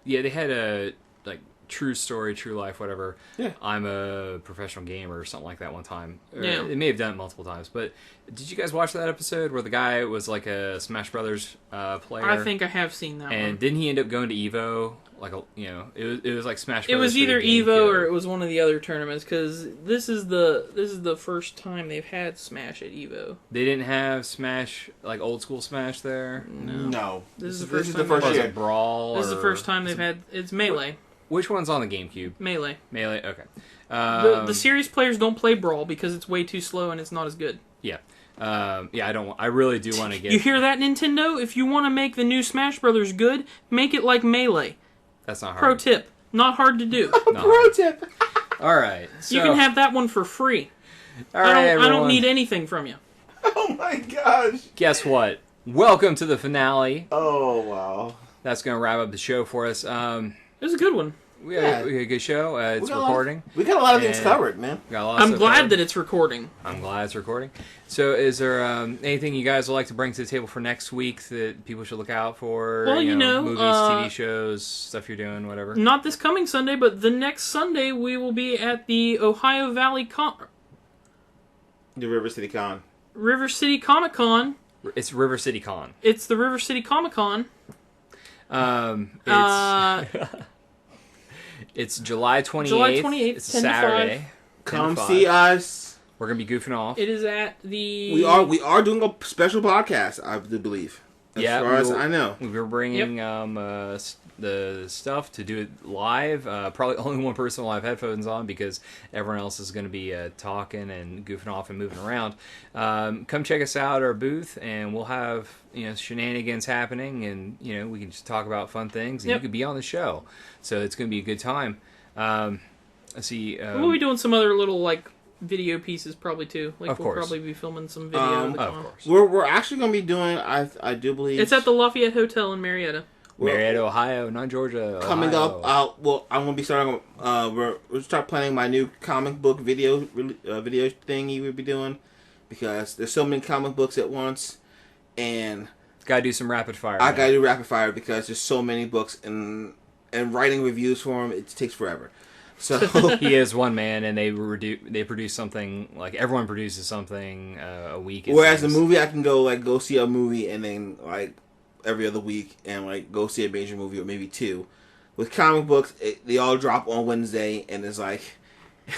Yeah, they had a like True Story, True Life, whatever. Yeah. I'm a professional gamer or something like that one time. Yeah. They may have done it multiple times, but did you guys watch that episode where the guy was like a Smash Brothers player? I think I have seen that one. And didn't he end up going to Evo? Like, you know, it was like Smash Brothers. It was either Evo or it was one of the other tournaments, because this is the first time they've had Smash at Evo. They didn't have Smash, like old school Smash there? No. This is the first year. Brawl? This is the first time they've had... It's Melee. Which one's on the GameCube? Melee. Melee, okay. The serious players don't play Brawl because it's way too slow and it's not as good. Yeah. I really do want to get... You hear that, Nintendo? If you want to make the new Smash Brothers good, make it like Melee. That's not hard. Pro tip. Not hard to do. Pro tip. All right. So, you can have that one for free. All right, I don't need anything from you. Oh my gosh. Guess what? Welcome to the finale. Oh, wow. That's going to wrap up the show for us. It was a good one. We had a good show. It's recording. We got a lot of things covered, man. I'm glad that it's recording. I'm glad it's recording. So is there anything you guys would like to bring to the table for next week that people should look out for? Well, you know, movies, TV shows, stuff you're doing, whatever. Not this coming Sunday, but the next Sunday we will be at the Ohio Valley The River City Con. River City Comic Con. It's River City Con. It's the River City Comic Con. It's July 28th. July 28th. It's a Saturday. Come see us. We're gonna be goofing off. It is at the. We are doing a special podcast, I do believe. As far as I know, we're bringing the stuff to do it live. Probably only one person will have headphones on because everyone else is going to be talking and goofing off and moving around. Come check us out at our booth, and we'll have shenanigans happening, and we can just talk about fun things, and you could be on the show. So it's going to be a good time. Let's see. We'll be doing some other little video pieces probably too. Like Of we'll course. probably be filming some video. at the Of con. course. We're actually going to be doing, I do believe... It's at the Lafayette Hotel in Marietta. Marietta, Ohio, not Georgia. Coming Ohio. up, I'm going to be starting, we'll start planning my new comic book video thingy we'll be doing, because there's so many comic books at once, and Gotta do some rapid fire. I gotta do rapid fire because there's so many books, and writing reviews for them, it takes forever. So He is one man, and they produce something, like, everyone produces something a week. whereas a movie, I can go see a movie and then, like, every other week and, like, go see a major movie or maybe two. With comic books, they all drop on Wednesday, and it's like,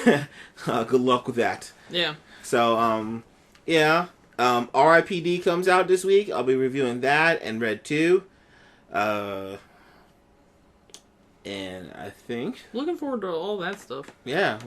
good luck with that. Yeah. So, yeah. R.I.P.D. comes out this week. I'll be reviewing that and Red 2. And I think, Looking forward to all that stuff. yeah.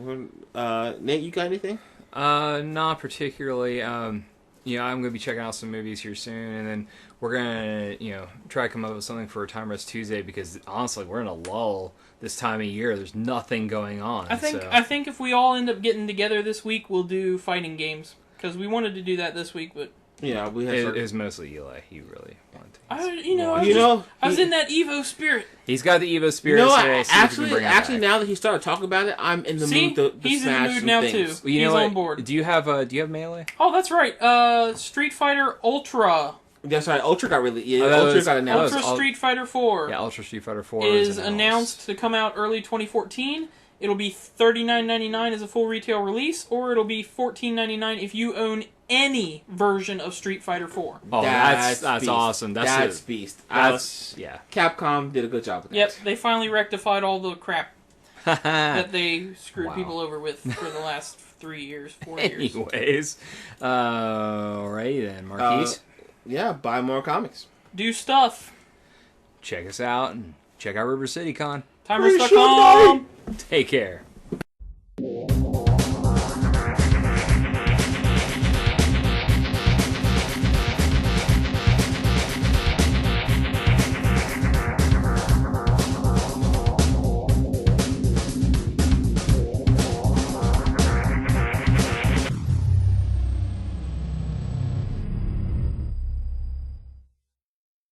Nate, you got anything? Not particularly. I'm going to be checking out some movies here soon, and then we're going to, try to come up with something for Time Rest Tuesday, because honestly, we're in a lull this time of year. There's nothing going on. I think if we all end up getting together this week, we'll do fighting games, because we wanted to do that this week, but Yeah, we have. It was mostly Eli. He really wanted to. I was in that Evo spirit. He's got the Evo spirit. You know what? so we'll see if we can bring it Actually, back. now that he started talking about it, I'm in the See? mood to He's in the smash mood some now, things. too. Well, you know He's what? on board. Do you have Melee? Oh, that's right. Street Fighter Ultra. That's right. Ultra got really. Yeah, that Ultra was- got that announced. Ultra all- Street Fighter 4 Yeah, Ultra Street Fighter 4 is announced to come out early 2014. It'll be $39.99 as a full retail release, or it'll be $14.99 if you own any version of Street Fighter 4. Oh, that's beast. awesome. That's beast. Yeah. Capcom did a good job with that. Yep, they finally rectified all the crap that they screwed Wow. people over with for the last 4 years. Anyways, alrighty then, Marquise. Yeah, buy more comics. Do stuff. Check us out and check out River City Con. Timers.com. Take care.